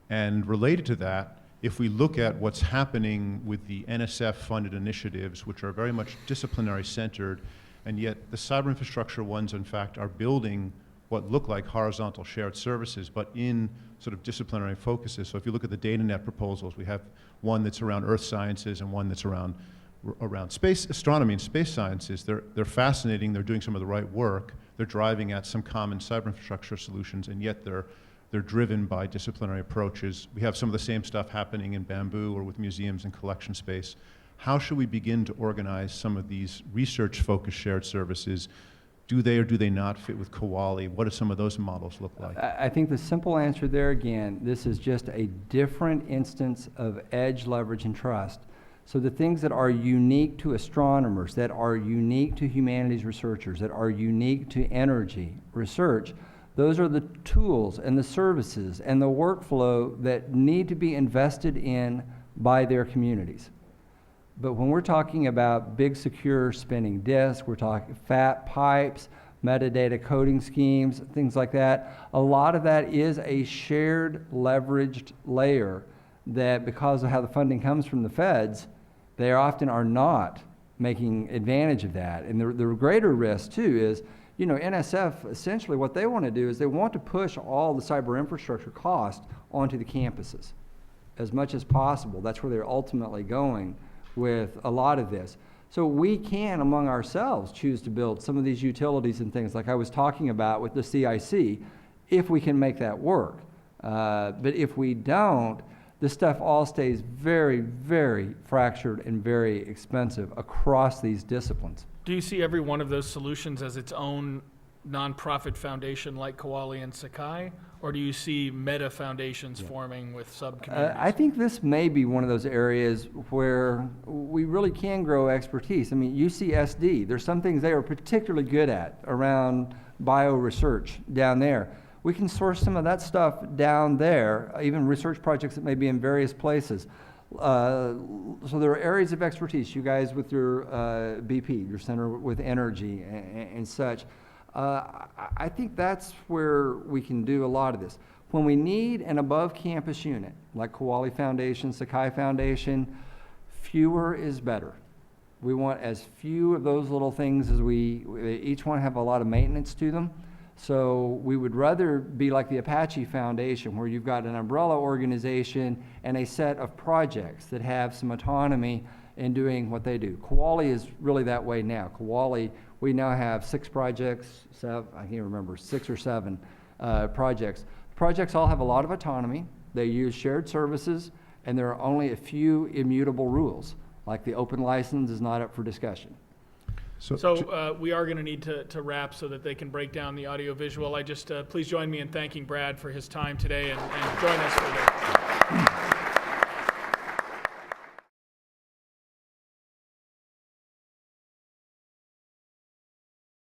And related to that, if we look at what's happening with the NSF-funded initiatives, which are very much disciplinary-centered, and yet the cyber infrastructure ones, in fact, are building what look like horizontal shared services, but in sort of disciplinary focuses. So if you look at the DataNet proposals, we have one that's around earth sciences and one that's around space astronomy and space sciences. They're fascinating. They're doing some of the right work. They're driving at some common cyber infrastructure solutions, and yet they're driven by disciplinary approaches. We have some of the same stuff happening in Bamboo or with museums and collection space. How should we begin to organize some of these research-focused shared services do they or do they not fit with Kuali? What do some of those models look like? I think the simple answer there again, this is just a different instance of edge, leverage, and trust. So the things that are unique to astronomers, that are unique to humanities researchers, that are unique to energy research, those are the tools and the services and the workflow that need to be invested in by their communities. But when we're talking about big, secure spinning disks, we're talking fat pipes, metadata coding schemes, things like that, a lot of that is a shared, leveraged layer that, because of how the funding comes from the feds, they often are not making advantage of that. And the greater risk, too, is, you know, NSF, essentially what they want to do is they want to push all the cyber infrastructure cost onto the campuses as much as possible. That's where they're ultimately going with a lot of this. So we can, among ourselves, choose to build some of these utilities and things like I was talking about with the CIC, if we can make that work. But if we don't, this stuff all stays very, very fractured and very expensive across these disciplines. Do you see every one of those solutions as its own nonprofit foundation like Kuali and Sakai, or do you see meta foundations forming with sub-communities? I think this may be one of those areas where we really can grow expertise. I mean, UCSD, there's some things they are particularly good at around bio research down there. We can source some of that stuff down there, even research projects that may be in various places. So there are areas of expertise, you guys with your BP, your Center with Energy and such. I think that's where we can do a lot of this. When we need an above campus unit, like Kuali Foundation, Sakai Foundation, fewer is better. We want as few of those little things as each one have a lot of maintenance to them. So we would rather be like the Apache Foundation, where you've got an umbrella organization and a set of projects that have some autonomy in doing what they do. Kuali is really that way now. Kuali, we now have 6 projects, I can't remember, 6 or 7 projects. Projects all have a lot of autonomy. They use shared services, and there are only a few immutable rules, like the open license is not up for discussion. So we are going to need to wrap so that they can break down the audio visual. I just please join me in thanking Brad for his time today and join us for the